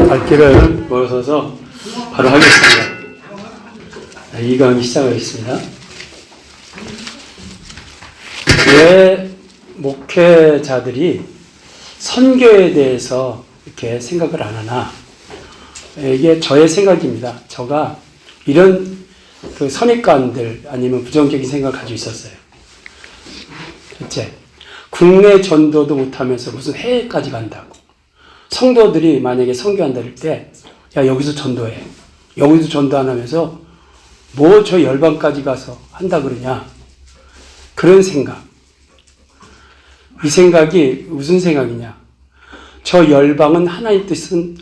갈 길을 멀어서 바로 하겠습니다. 이 강의 시작하겠습니다. 왜 목회자들이 선교에 대해서 이렇게 생각을 안 하나? 이게 저의 생각입니다. 제가 이런 그 선입관들 아니면 부정적인 생각을 가지고 있었어요. 첫째, 국내 전도도 못하면서 무슨 해외까지 간다고. 성도들이 만약에 선교한다 할 때, 야, 여기서 전도해. 여기서 전도 안 하면서 뭐 저 열방까지 가서 한다 그러냐. 그런 생각. 이 생각이 무슨 생각이냐. 저 열방은 하나님 뜻은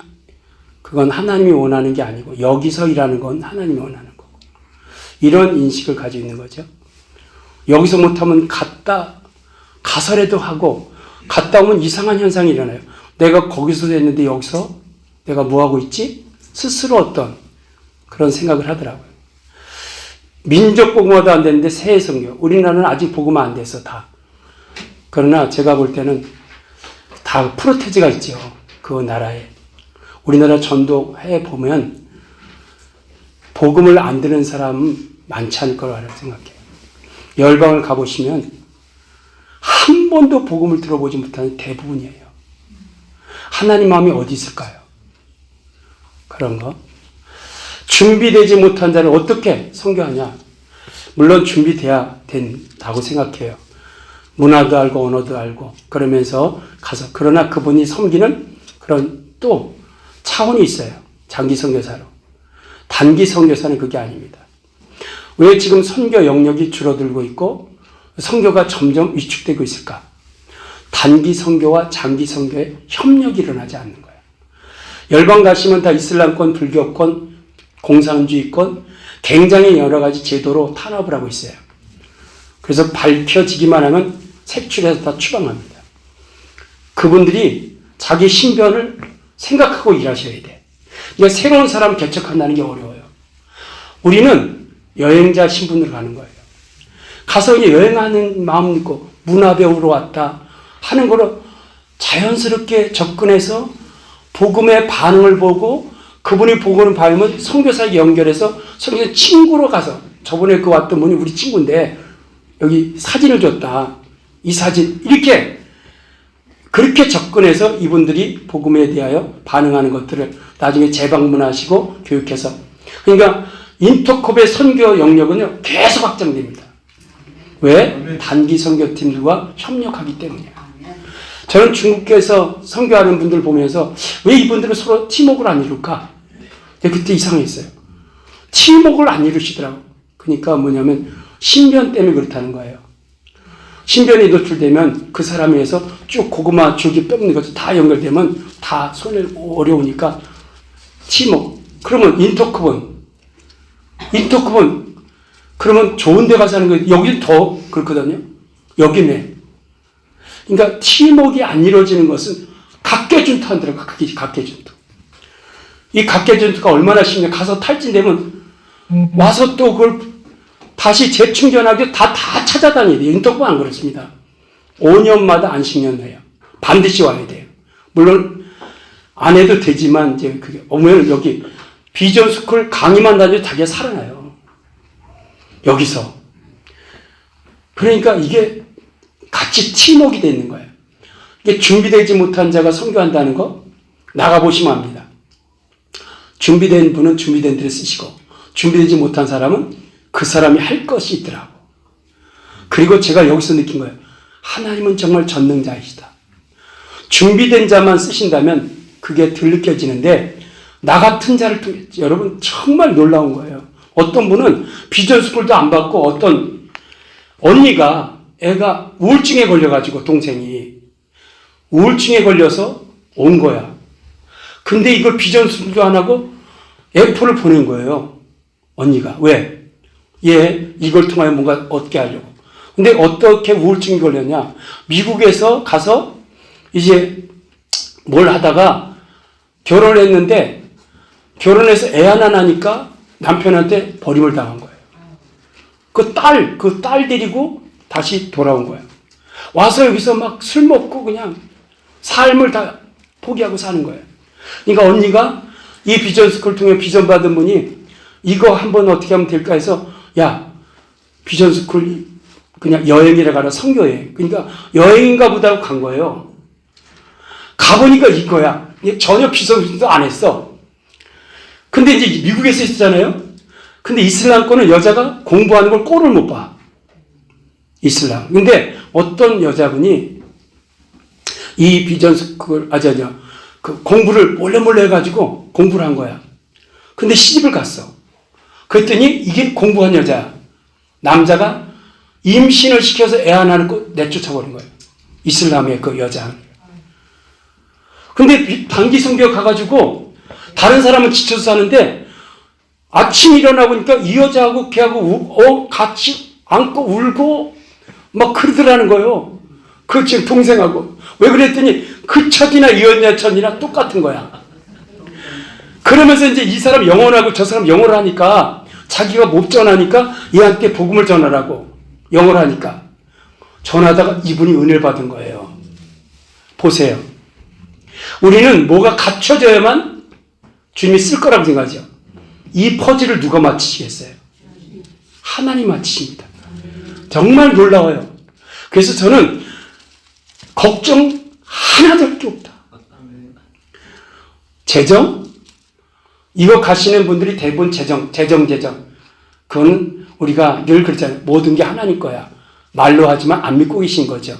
그건 하나님이 원하는 게 아니고 여기서 일하는 건 하나님이 원하는 거고. 이런 인식을 가지고 있는 거죠. 여기서 못하면 가서라도 하고 갔다 오면 이상한 현상이 일어나요. 내가 거기서도 했는데 여기서 내가 뭐하고 있지? 스스로 어떤 그런 생각을 하더라고요. 민족 복음화도 안 되는데 세해 선교. 우리나라는 아직 복음화 안 돼서 다. 그러나 제가 볼 때는 다 프로테지가 있죠. 그 나라에. 우리나라 전도해 보면 복음을 안 듣는 사람은 많지 않을 거라고 생각해요. 열방을 가보시면 한 번도 복음을 들어보지 못하는 대부분이에요. 하나님 마음이 어디 있을까요? 그런 거. 준비되지 못한 자를 어떻게 선교하냐? 물론 준비돼야 된다고 생각해요. 문화도 알고 언어도 알고 그러면서 가서. 그러나 그분이 섬기는 그런 또 차원이 있어요. 장기 선교사로. 단기 선교사는 그게 아닙니다. 왜 지금 선교 영역이 줄어들고 있고 선교가 점점 위축되고 있을까? 단기 선교와 장기 선교의 협력이 일어나지 않는 거예요. 열방 가시면 다 이슬람권, 불교권, 공산주의권 굉장히 여러 가지 제도로 탄압을 하고 있어요. 그래서 밝혀지기만 하면 색출해서 다 추방합니다. 그분들이 자기 신변을 생각하고 일하셔야 돼. 그러니까 새로운 사람 개척한다는 게 어려워요. 우리는 여행자 신분으로 가는 거예요. 가서 여행하는 마음 있고 문화배우러 왔다 하는 거로 자연스럽게 접근해서 복음의 반응을 보고 그분이 복음을 받으면 선교사에게 연결해서 선교사 친구로 가서 저번에 그 왔던 분이 우리 친구인데 여기 사진을 줬다. 이 사진 이렇게 그렇게 접근해서 이분들이 복음에 대하여 반응하는 것들을 나중에 재방문하시고 교육해서 그러니까 인터콥의 선교 영역은요 계속 확장됩니다. 왜? 단기 선교팀들과 협력하기 때문이에요. 저는 중국에서 선교하는 분들 보면서 왜 이분들은 서로 팀워크를 안 이룰까? 그때 이상했어요. 팀워크를 안 이루시더라고요. 그러니까 뭐냐면 신변 때문에 그렇다는 거예요. 신변이 노출되면 그 사람에 의해서 쭉 고구마 줄기 뺏는 것도 다 연결되면 다 손에 어려우니까 팀워크. 그러면 인터컵은 그러면 좋은 데 가서 하는 거예요. 여기는 더 그렇거든요. 여기네. 그러니까 팀워크가 안 이루어지는 것은 각계준투 한다고 각계준투. 이 각계준투가 얼마나 심해. 가서 탈진되면 와서 또 그걸 다시 재충전하기 다 찾아다녀야 돼요. 인터컵 안 그렇습니다. 5년마다 안식년회예요. 반드시 와야 돼요. 물론 안 해도 되지만 이제 그게 오면 여기 비전 스쿨 강의만 다녀도 자기가 살아나요. 여기서. 그러니까 이게 같이 팀워크가 되는 거예요. 이게 준비되지 못한 자가 선교한다는 거 나가보시면 압니다. 준비된 분은 준비된 대로 쓰시고 준비되지 못한 사람은 그 사람이 할 것이 있더라고. 그리고 제가 여기서 느낀 거예요. 하나님은 정말 전능자이시다. 준비된 자만 쓰신다면 그게 덜 느껴지는데 나 같은 자를 통해 여러분 정말 놀라운 거예요. 어떤 분은 비전 스쿨도 안 받고 어떤 언니가 애가 우울증에 걸려가지고 동생이 우울증에 걸려서 온 거야. 근데 이걸 비전 스쿨도 안 하고 애플을 보낸 거예요. 언니가. 왜? 얘 이걸 통하여 뭔가 얻게 하려고. 근데 어떻게 우울증이 걸렸냐? 미국에서 가서 이제 뭘 하다가 결혼을 했는데 결혼해서 애 하나 나니까 남편한테 버림을 당한 거예요. 그 딸 데리고 다시 돌아온 거예요. 와서 여기서 막 술 먹고 그냥 삶을 다 포기하고 사는 거예요. 그러니까 언니가 이 비전 스쿨 통해 비전 받은 분이 이거 한번 어떻게 하면 될까 해서 야, 비전 스쿨 그냥 여행이라 가라, 선교여행. 그러니까 여행인가 보다 하고 간 거예요. 가보니까 이거야. 전혀 비전도 안 했어. 근데 이제 미국에서 있었잖아요. 근데 이슬람권은 여자가 공부하는 걸 꼴을 못 봐. 이슬람. 근데 어떤 여자분이 이 비전 스쿨, 그 공부를 몰래 해가지고 공부를 한 거야. 근데 시집을 갔어. 그랬더니 이게 공부한 여자야. 남자가 임신을 시켜서 애 하나를 내쫓아버린 거예요. 이슬람의 그 여자. 근데 단기 선교 가가지고 다른 사람은 지쳐서 사는데 아침 일어나 보니까 이 여자하고 걔하고 같이 안고 울고 막 그러더라는 거예요. 그 지금 동생하고. 왜 그랬더니 그 첫이나 이언니나 첫이나 똑같은 거야. 그러면서 이제 이 사람 영어하고 저 사람 영어를 하니까 자기가 못 전하니까 얘한테 복음을 전하라고 영어를 하니까 전하다가 이분이 은혜를 받은 거예요. 보세요. 우리는 뭐가 갖춰져야만 주님이 쓸 거라고 생각하죠. 이 퍼즐을 누가 맞히시겠어요? 하나님 맞히십니다. 정말 놀라워요. 그래서 저는 걱정 하나도 할 게 없다. 재정? 이거 가시는 분들이 대부분 재정. 그거는 우리가 늘 그러잖아요. 모든 게 하나님 거야. 말로 하지만 안 믿고 계신 거죠.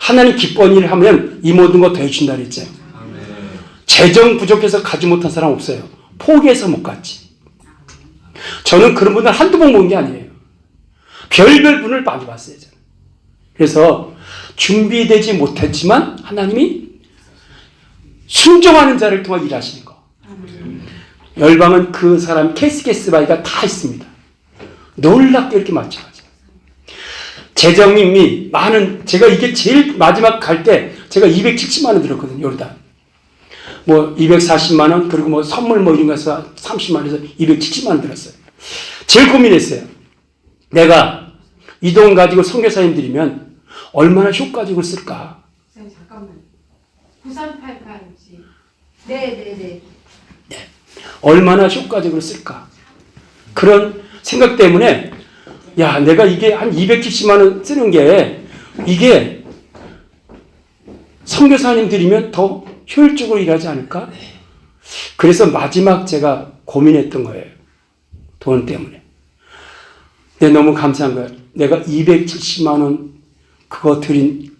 하나님 기뻐하는 일을 하면 이 모든 거 더해준다 그랬죠. 재정 부족해서 가지 못한 사람 없어요. 포기해서 못 갔지. 저는 그런 분들 한두 번 본 게 아니에요. 별별 분을 많이 봤어요. 저는. 그래서 준비되지 못했지만 하나님이 순종하는 자를 통해 일하시는 거. 열방은 그 사람 케이스 바이가 다 있습니다. 놀랍게 이렇게 맞춰가지고. 재정님이 많은, 제가 이게 제일 마지막 갈 때 제가 270만 원 들었거든요. 요르단. 뭐 240만 원, 그리고 뭐 선물 뭐 이런 거서 30만 원에서 270만 원 들었어요. 제일 고민했어요. 내가 이 돈 가지고 선교사님 드리면 얼마나 효과적으로 쓸까? 잠깐만. 9388지. 네. 얼마나 효과적으로 쓸까? 그런 생각 때문에 야, 내가 이게 한 270만 원 쓰는 게 이게 선교사님 드리면 더 효율적으로 일하지 않을까? 그래서 마지막 제가 고민했던 거예요. 돈 때문에. 근데 너무 감사한 거예요. 내가 270만 원 그거 드린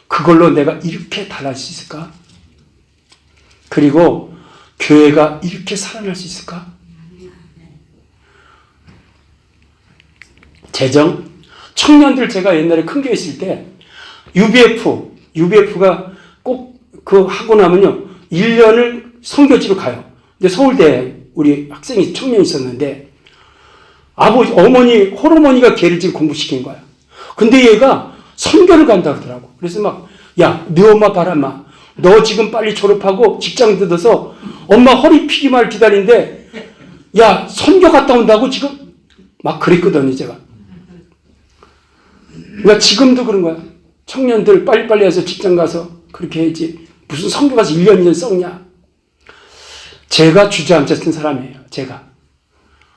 그걸로 내가 이렇게 달라질 수 있을까? 그리고 교회가 이렇게 살아날 수 있을까? 재정? 청년들 제가 옛날에 큰 교회 있을 때 UBF가 꼭 그 하고 나면요 1년을 선교지로 가요. 근데 서울대 우리 학생이 청년이 있었는데 어머니 홀어머니가 걔를 지금 공부시킨 거야. 근데 얘가 선교를 간다 그러더라고. 그래서 막 야, 네 엄마 봐라 마. 너 지금 빨리 졸업하고 직장 뜯어서 엄마 허리 피기만 기다리는데 야 선교 갔다 온다고 지금 막 그랬거든요 제가. 그러니까 지금도 그런 거야. 청년들 빨리빨리 해서 직장 가서 그렇게 해야지. 무슨 선교 가서 1년 2년 썩냐. 제가 주저앉았던 사람이에요. 제가.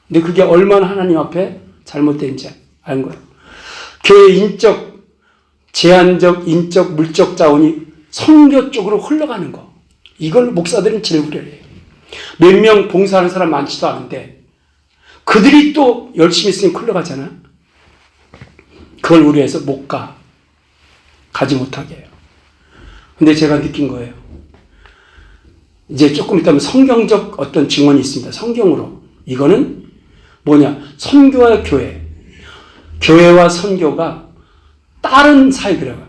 근데 그게 얼마나 하나님 앞에 잘못된지 아는 거예요. 교회 인적, 제한적, 인적, 물적 자원이 선교 쪽으로 흘러가는 거. 이걸 목사들은 제일 우려해요. 몇 명 봉사하는 사람 많지도 않은데 그들이 또 열심히 있으니 흘러가잖아. 그걸 우려해서 못 가. 가지 못하게 해요. 근데 제가 느낀 거예요. 이제 조금 있다면 성경적 어떤 증언이 있습니다. 성경으로. 이거는 뭐냐. 선교와 교회. 교회와 선교가 다른 사역이라고요.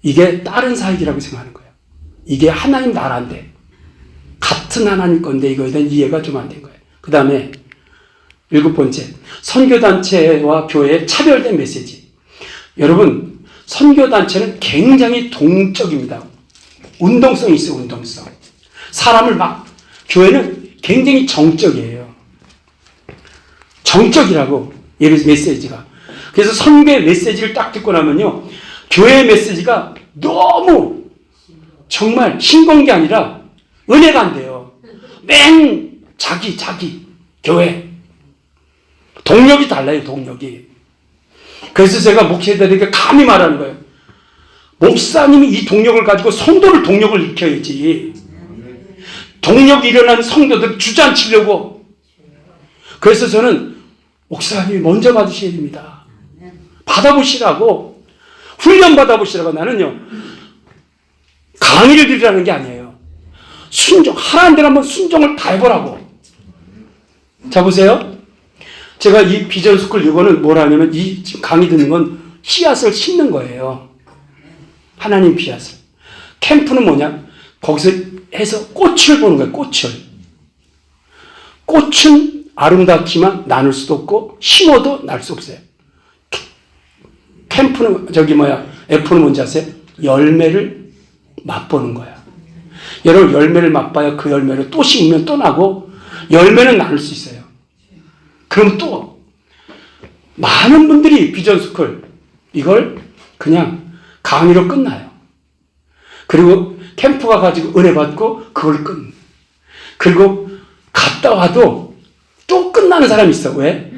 이게 다른 사역이라고 생각하는 거예요. 이게 하나님 나라인데 같은 하나님 건데 이거에 대한 이해가 좀 안 된 거예요. 그 다음에 7번째. 선교단체와 교회의 차별된 메시지. 여러분 선교단체는 굉장히 동적입니다. 운동성이 있어요. 운동성. 사람을 교회는 굉장히 정적이에요. 정적이라고 메시지가. 그래서 선교의 메시지를 딱 듣고 나면요 교회의 메시지가 너무 정말 싱거운 게 아니라 은혜가 안 돼요. 맨 자기 교회 동력이 달라요. 동력이. 그래서 제가 목회자들에게 감히 말하는 거예요. 목사님이 이 동력을 가지고 성도를 동력을 일으켜야지. 동력이 일어나는 성도들 주저앉히려고. 그래서 저는 목사님이 먼저 받으셔야 됩니다. 받아보시라고. 훈련 받아보시라고. 나는요 강의를 드리라는 게 아니에요. 순종, 하라는 대로 한번 순종을 다 해보라고. 자 보세요. 제가 이 비전스쿨 이거는 뭐라 하냐면 이 지금 강의 듣는 건 씨앗을 심는 거예요. 하나님 씨앗을. 캠프는 뭐냐? 거기서 해서 꽃을 보는 거예요. 꽃을. 꽃은 아름답지만 나눌 수도 없고 심어도 날 수 없어요. 캠프는 F는 뭔지 아세요? 열매를 맛보는 거야. 여러분 열매를 맛봐야 그 열매를 또 심으면 또 나고 열매는 나눌 수 있어요. 그럼 또 많은 분들이 비전스쿨 이걸 그냥 강의로 끝나요. 그리고 캠프 가가지고 은혜 받고 그걸 그리고 갔다 와도 또 끝나는 사람이 있어. 왜?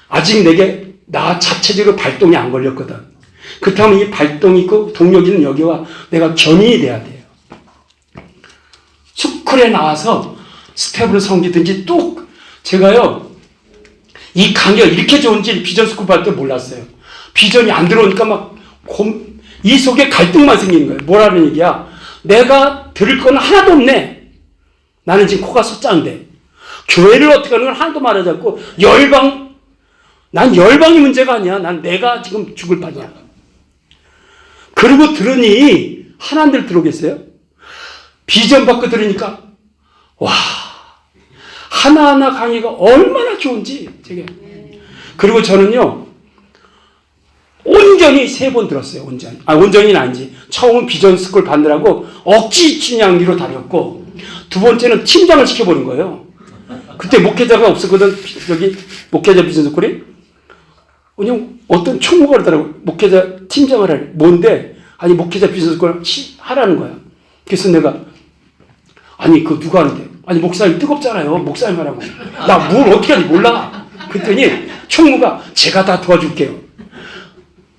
아직 내게 나 자체적으로 발동이 안 걸렸거든. 그렇다면 이 발동이 있고 동력이 있는 여기와 내가 견인이 돼야 돼요. 스쿨에 나와서 스텝으로 섬기든지 또 제가요 이 강의가 이렇게 좋은지 비전 스쿨 받을 때 몰랐어요. 비전이 안 들어오니까 이 속에 갈등만 생기는 거예요. 뭐라는 얘기야? 내가 들을 건 하나도 없네. 나는 지금 코가 숫자인데 교회를 어떻게 하는 건 하나도 말하지 않고 난 열방이 문제가 아니야. 난 내가 지금 죽을 판이야. 그러고 들으니 하나님들 들어오겠어요? 비전 받고 들으니까 와 하나하나 강의가 얼마나 좋은지 제게. 그리고 저는요 온전히 3번 들었어요. 온전히는 아니지. 처음은 비전 스쿨 받느라고 억지 춘향기로 다녔고 두 번째는 팀장을 시켜버린 거예요. 그때 목회자가 없었거든. 여기 목회자 비전 스쿨이. 그냥 어떤 총무가 그러더라고. 목회자 팀장을 하래. 뭔데? 아니 목회자 비전 스쿨 하라는 거야. 그래서 내가 아니 그 누가 하는데? 아니 목사님 뜨겁잖아요. 목사님 하라고. 나 뭘 어떻게 하는지 몰라. 그랬더니 총무가 제가 다 도와줄게요.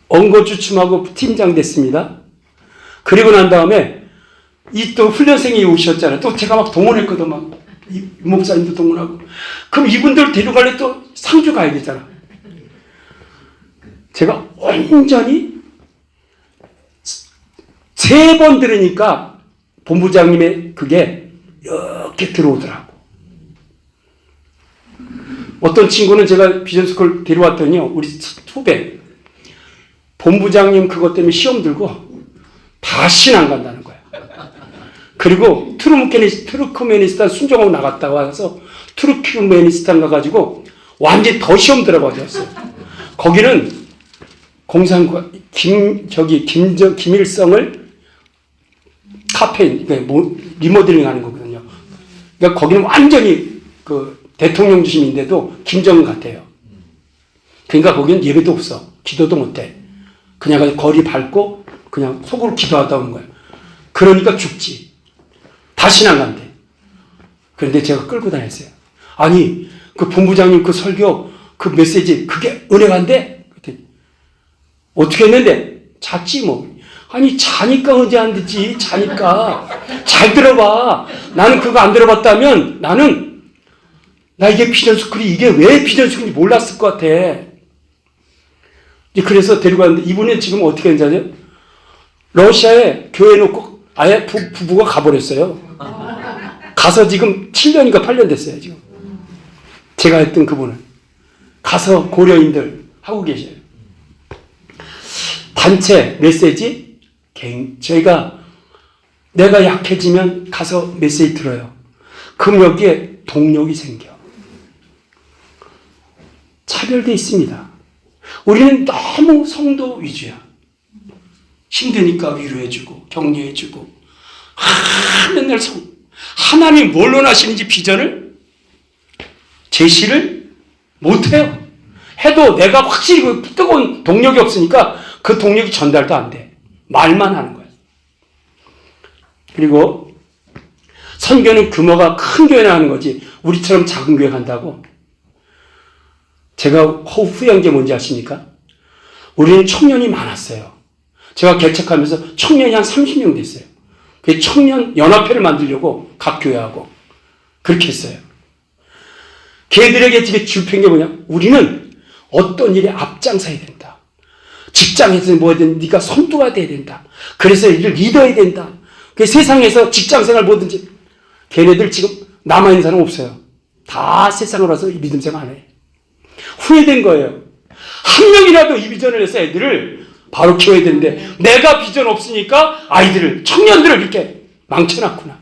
언거주춤하고 팀장 됐습니다. 그리고 난 다음에 이 또 훈련생이 오셨잖아요. 또 제가 막 동원했거든. 막 이 목사님도 동원하고. 그럼 이분들 데려가려 또 상주 가야 되잖아. 제가 온전히 3번 들으니까 본부장님의 그게 이렇게 들어오더라고. 어떤 친구는 제가 비전스쿨 데려왔더니요. 우리 후배. 본부장님 그것 때문에 시험 들고 다시는 안 간다는 거야. 그리고 투르크메니스탄 순종하고 나갔다가 와서 투르크메니스탄 가가지고 완전히 더 시험 들어가졌어요. 거기는 공산과 김일성을 카페인, 리모델링 하는 거거든요. 그러니까 거기는 완전히 그 대통령 중심인데도 김정은 같아요. 그러니까 거기는 예배도 없어. 기도도 못해. 그냥 거리 밟고 그냥 속으로 기도하다 오는 거예요. 그러니까 죽지. 다시는 안 간대. 그런데 제가 끌고 다녔어요. 아니 그 본부장님 그 설교 그 메시지 그게 은혜가인데? 어떻게 했는데? 잤지 뭐. 아니 자니까 언제 안 듣지. 자니까. 잘 들어봐. 나는 그거 안 들어봤다면 나 이게 비전스쿨이 이게 왜 비전스쿨인지 몰랐을 것 같아. 그래서 데리고 갔는데 이분은 지금 어떻게 했는지 아세요? 러시아에 교회 놓고 아예 부부가 가버렸어요. 가서 지금 7년인가 8년 됐어요. 지금 제가 했던 그분은 가서 고려인들 하고 계셔요. 단체 메시지 저희가 내가 약해지면 가서 메시지 들어요. 그럼 여기에 동력이 생겨. 차별돼 있습니다. 우리는 너무 성도 위주야. 힘드니까 위로해주고 격려해주고 맨날 하나님이 뭘 원하시는지 비전을 제시를 못해요. 해도 내가 확실히 그 뜨거운 동력이 없으니까 그 동력이 전달도 안 돼. 말만 하는 거야. 그리고 선교는 규모가 큰 교회나 하는 거지 우리처럼 작은 교회 간다고? 제가 후회한 게 뭔지 아십니까? 우리는 청년이 많았어요. 제가 개척하면서 청년이 한 30명 됐어요. 그 청년 연합회를 만들려고 각 교회하고 그렇게 했어요. 걔들에게 되게 줍힌 게 뭐냐? 우리는 어떤 일에 앞장서야 된다. 직장에서 뭐든 네가 선두가 돼야 된다. 그래서 일을 리더해야 된다. 그 세상에서 직장생활 뭐든지 걔네들 지금 남아있는 사람 없어요. 다 세상으로 와서 믿음생활 안 해. 후회된 거예요. 한 명이라도 이 비전을 해서 애들을 바로 키워야 되는데 내가 비전 없으니까 아이들을 청년들을 이렇게 망쳐놨구나.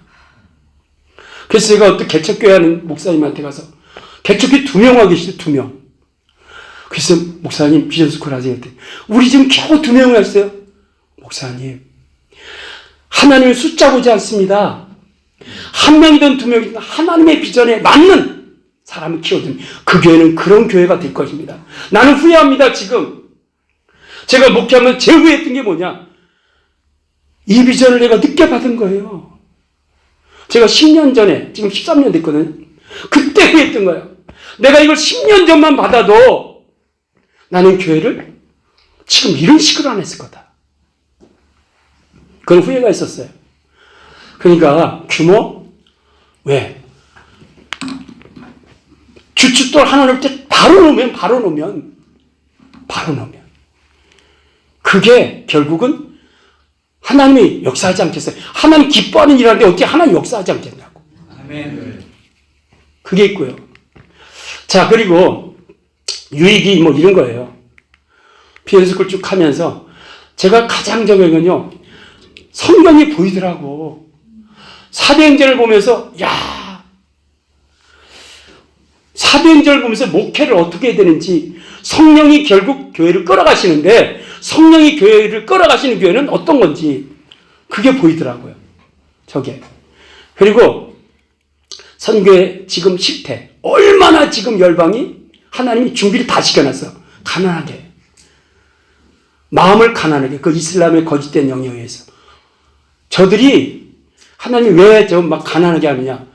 그래서 제가 어떤 개척교회 하는 목사님한테 가서 개척교회 2명 와 계시대 2명. 그래서 목사님 비전스쿨 하세요 했더니 우리 지금 겨우 2명을 했어요. 목사님 하나님의 숫자 보지 않습니다. 한 명이든 2명이든 하나님의 비전에 맞는 사람을 키워주면 그 교회는 그런 교회가 될 것입니다. 나는 후회합니다. 지금 제가 목회하면 제일 후회했던 게 뭐냐? 이 비전을 내가 늦게 받은 거예요. 제가 10년 전에 지금 13년 됐거든요. 그때 후회했던 거예요. 내가 이걸 10년 전만 받아도 나는 교회를 지금 이런 식으로 안 했을 거다. 그런 후회가 있었어요. 그러니까 규모? 왜? 주춧돌 하나 넣을 때 바로 놓으면 그게 결국은 하나님이 역사하지 않겠어요. 하나님 기뻐하는 일하는데 어떻게 하나님 역사하지 않겠냐고. 아멘. 그게 있고요. 자, 그리고 유익이 뭐 이런 거예요. 비전스쿨 쭉 하면서 제가 가장 적은 건요. 성경이 보이더라고. 사도행전을 보면서 사도행전을 보면서 목회를 어떻게 해야 되는지 성령이 결국 교회를 끌어가시는데 성령이 교회를 끌어가시는 교회는 어떤 건지 그게 보이더라고요. 저게. 그리고 선교의 지금 실태. 얼마나 지금 열방이 하나님이 준비를 다 시켜놨어. 가난하게. 마음을 가난하게. 그 이슬람의 거짓된 영향에 의해서. 저들이 하나님이 왜 저 막 가난하게 하느냐.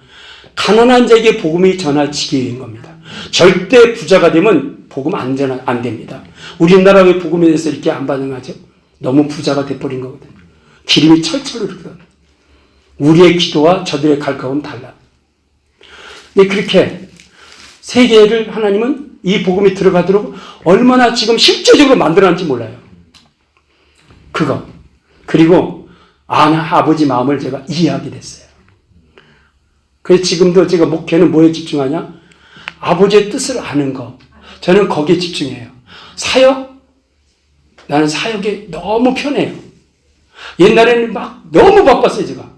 가난한 자에게 복음이 전하지기 위한 겁니다. 절대 부자가 되면 복음 안 됩니다. 우리나라 왜 복음에 대해서 이렇게 안 반응하죠? 너무 부자가 돼버린 거거든요. 기름이 철철 흐르거든요. 우리의 기도와 저들의 갈급은 달라. 근데 그렇게 세계를 하나님은 이 복음이 들어가도록 얼마나 지금 실제적으로 만들어놨는지 몰라요. 그거. 그리고 아버지 마음을 제가 이해하게 됐어요. 그래서 지금도 제가 목회는 뭐에 집중하냐? 아버지의 뜻을 아는 거. 저는 거기에 집중해요. 사역? 나는 사역에 너무 편해요. 옛날에는 막 너무 바빴어요, 제가.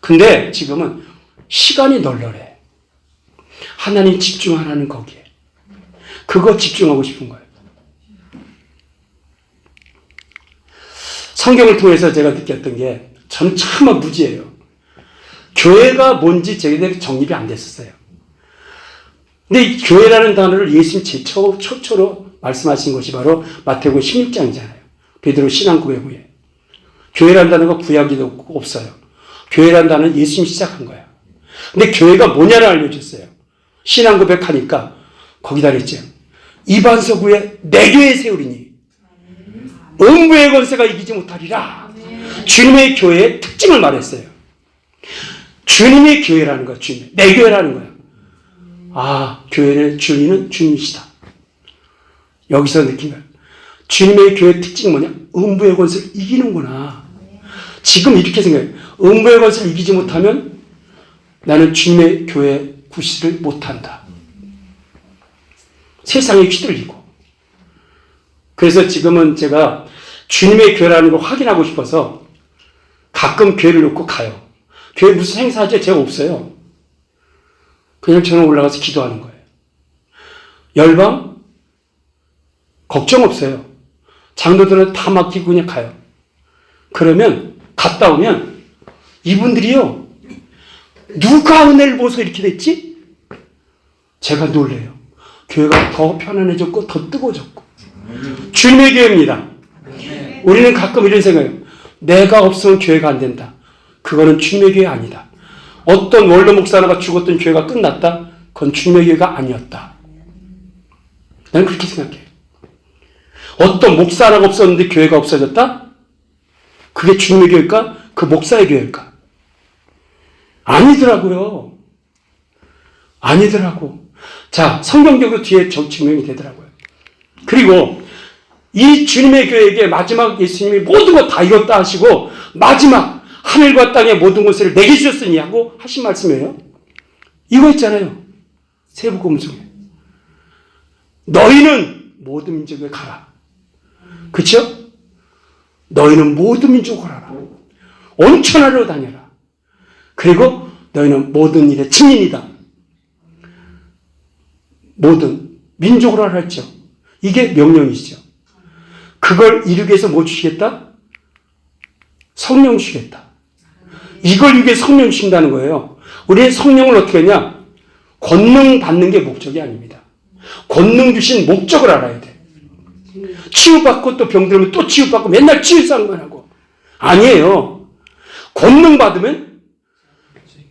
근데 지금은 시간이 널널해. 하나님 집중하라는 거기에. 그거 집중하고 싶은 거예요. 성경을 통해서 제가 느꼈던 게 전 참 무지해요. 교회가 뭔지 제대로 정립이 안 됐었어요. 근데 이 교회라는 단어를 예수님 최초로 말씀하신 것이 바로 마태복음 16장이잖아요. 베드로 신앙 고백에. 교회라는 단어가 구약에도 없어요. 교회라는 단어는 예수님이 시작한 거야. 근데 교회가 뭐냐를 알려줬어요. 신앙 고백하니까 거기다 그랬죠. 이반석 위에 내 교회 세우리니 음부의 권세가 이기지 못하리라. 주님의 교회의 특징을 말했어요. 주님의 교회라는 거야. 주님. 내 교회라는 거야. 아, 교회의 주인은 주님이시다. 여기서 느낀 거야. 주님의 교회의 특징이 뭐냐? 음부의 권세를 이기는구나. 지금 이렇게 생각해요. 음부의 권세를 이기지 못하면 나는 주님의 교회 구실을 못한다. 세상에 휘둘리고. 그래서 지금은 제가 주님의 교회라는 걸 확인하고 싶어서 가끔 교회를 놓고 가요. 교회 무슨 행사하죠? 제가 없어요. 그냥 저는 올라가서 기도하는 거예요. 열방? 걱정 없어요. 장로들은 다 맡기고 그냥 가요. 그러면 갔다 오면 이분들이요. 누가 은혜를 보서 이렇게 됐지? 제가 놀래요. 교회가 더 편안해졌고 더 뜨거워졌고. 주님의 교회입니다. 우리는 가끔 이런 생각해요. 내가 없으면 교회가 안 된다. 그거는 주님의 교회 아니다. 어떤 원로 목사 하나가 죽었던 교회가 끝났다? 그건 주님의 교회가 아니었다. 나는 그렇게 생각해요. 어떤 목사 하나가 없었는데 교회가 없어졌다? 그게 주님의 교회일까? 그 목사의 교회일까? 아니더라고요. 아니더라고. 자, 성경적으로 뒤에 증명이 되더라고요. 그리고 이 주님의 교회에게 마지막 예수님이 모든 것 다 이뤘다 하시고 마지막 하늘과 땅의 모든 것을 내게 주셨으니 하고 하신 말씀이에요. 이거 있잖아요. 세부고문 중에. 너희는 모든 민족에 가라. 그쵸? 너희는 모든 민족을 가라. 온 천하로 다녀라. 그리고 너희는 모든 일의 증인이다. 모든 민족으로 하라 했죠. 이게 명령이시죠. 그걸 이루기 위해서 뭐 주시겠다? 성령 주시겠다. 이걸 이루기 위해서 성령 주신다는 거예요. 우리는 성령을 어떻게 하냐? 권능 받는 게 목적이 아닙니다. 권능 주신 목적을 알아야 돼. 치유받고 또 병들면 또 치유받고 맨날 치유상만 하고. 아니에요. 권능 받으면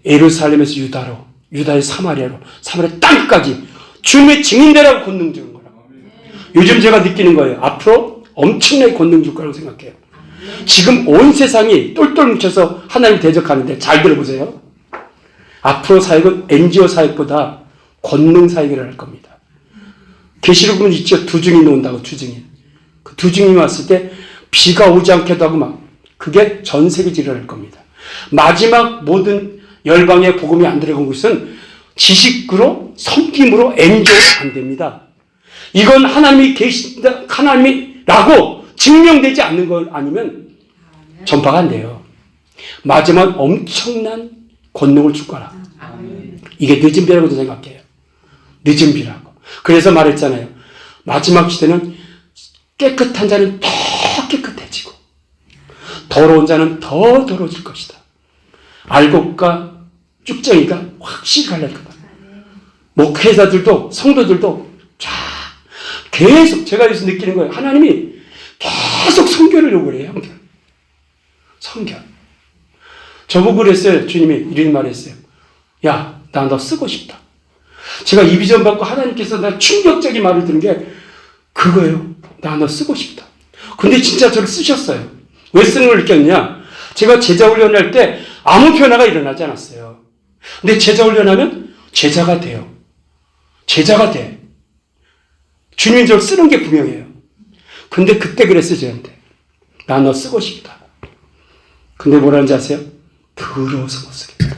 예루살렘에서 유다로, 유다에서 사마리아로, 사마리아 땅까지 주님의 증인되라고 권능 주는 거라고. 요즘 제가 느끼는 거예요. 앞으로 엄청나게 권능 줄 거라고 생각해요. 지금 온 세상이 똘똘 뭉쳐서 하나님 대적하는데 잘 들어보세요. 앞으로 사역은 NGO 사역보다 권능 사역을 할 겁니다. 계시록은 있죠. 두 증인이 온다고, 두 증인. 그 두 증인이 왔을 때 비가 오지 않게도 하고 막 그게 전 세계적으로 할 겁니다. 마지막 모든 열방의 복음이 안 들어간 것은 지식으로 섬김으로 NGO 안 됩니다. 이건 하나님이 계신다, 하나님이라고 증명되지 않는 것 아니면 전파가 안 돼요. 마지막 엄청난 권능을 줄 거라. 이게 늦은 비라고도 생각해요. 늦은 비라고. 그래서 말했잖아요. 마지막 시대는 깨끗한 자는 더 깨끗해지고 더러운 자는 더 더러워질 것이다. 알곡과 쭉정이가 확실히 갈릴 거다. 목회자들도 성도들도 쫙 계속 제가 여기서 느끼는 거예요. 하나님이 계속 선교를 요구를 해요. 선교. 저보고 그랬어요. 주님이 이런 말 했어요. 야, 나 너 쓰고 싶다. 제가 이 비전 받고 하나님께서 나 충격적인 말을 들은 게 그거예요. 나 너 쓰고 싶다. 근데 진짜 저를 쓰셨어요. 왜 쓰는 걸 느꼈냐? 제가 제자 훈련할 때 아무 변화가 일어나지 않았어요. 근데 제자 훈련하면 제자가 돼요. 제자가 돼. 주님이 저를 쓰는 게 분명해요. 근데 그때 그랬어요, 저한테. 나 너 쓰고 싶다. 근데 뭐라는지 아세요? 더러워서 못 쓰겠다.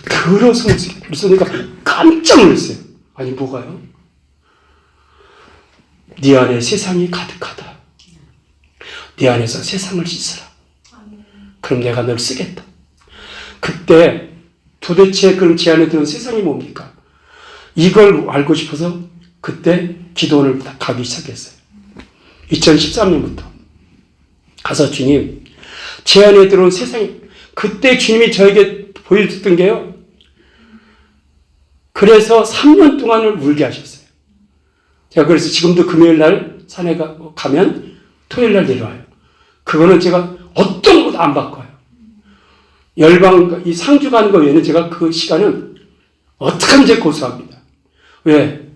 더러워서 못 쓰겠다. 그러니까 깜짝 놀랐어요. 아니, 뭐가요? 네 안에 세상이 가득하다. 네 안에서 세상을 씻으라. 그럼 내가 널 쓰겠다. 그때 도대체 그럼 제 안에 들은 세상이 뭡니까? 이걸 알고 싶어서 그때 기도원을 가기 시작했어요. 2013년부터 가서 주님, 제 안에 들어온 세상이, 그때 주님이 저에게 보여줬던 게요. 그래서 3년 동안을 울게 하셨어요. 제가 그래서 지금도 금요일 날 산에 가면 토요일 날 내려와요. 그거는 제가 어떤 것도 안 바꿔요. 열방, 이 상주 가는 거 외에는 제가 그 시간은 어떡하든지 고수합니다. 왜?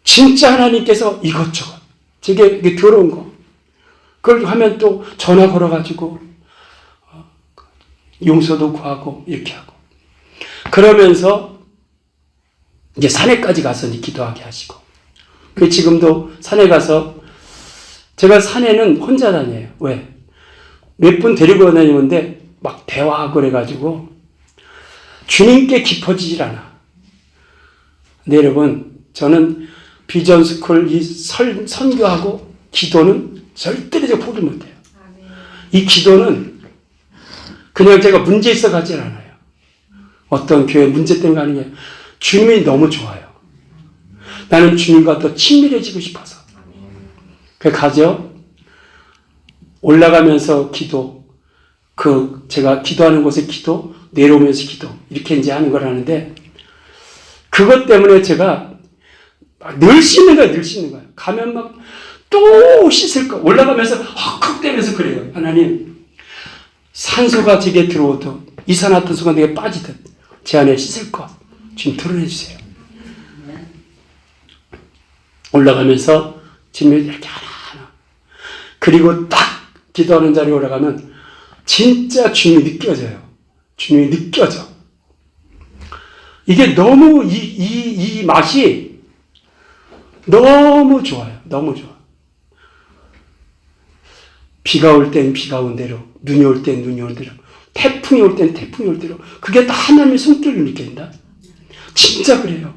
진짜 하나님께서 이것저것, 제게 이게 더러운 거, 그걸 하면 또 전화 걸어가지고, 용서도 구하고, 이렇게 하고. 그러면서 이제 산에까지 가서 이제 기도하게 하시고. 그 지금도 산에 가서, 제가 산에는 혼자 다녀요. 왜? 몇 분 데리고 다니는데 막 대화하고 그래가지고, 주님께 깊어지질 않아. 근데 여러분, 저는 비전스쿨 이 선교하고 기도는 절대로 제가 포기 못해요. 이 기도는 그냥 제가 문제 있어 가질 않아요. 어떤 교회 문제 때문에 가는 게 주님이 너무 좋아요. 나는 주님과 더 친밀해지고 싶어서. 그 가죠. 올라가면서 기도, 제가 기도하는 곳에 기도, 내려오면서 기도, 이렇게 이제 하는 걸 하는데, 그것 때문에 제가 늘 씻는 거예요, 늘 씻는 거예요. 가면 막 또 씻을 거, 올라가면서 헉헉대면서 그래요. 하나님, 산소가 제게 들어오도 이산화탄소가 내게 빠지듯 제 안에 씻을 것 지금 드러내 주세요. 올라가면서 주님이 이렇게 하나하나 그리고 딱 기도하는 자리에 올라가면 진짜 주님이 느껴져요. 주님이 느껴져. 이게 너무 이 맛이 너무 좋아요. 너무 좋아. 비가 올 땐 비가 온 대로, 눈이 올 땐 눈이 올 대로, 태풍이 올 땐 태풍이 올 대로. 그게 다 하나님의 손길을 느낀다. 진짜 그래요.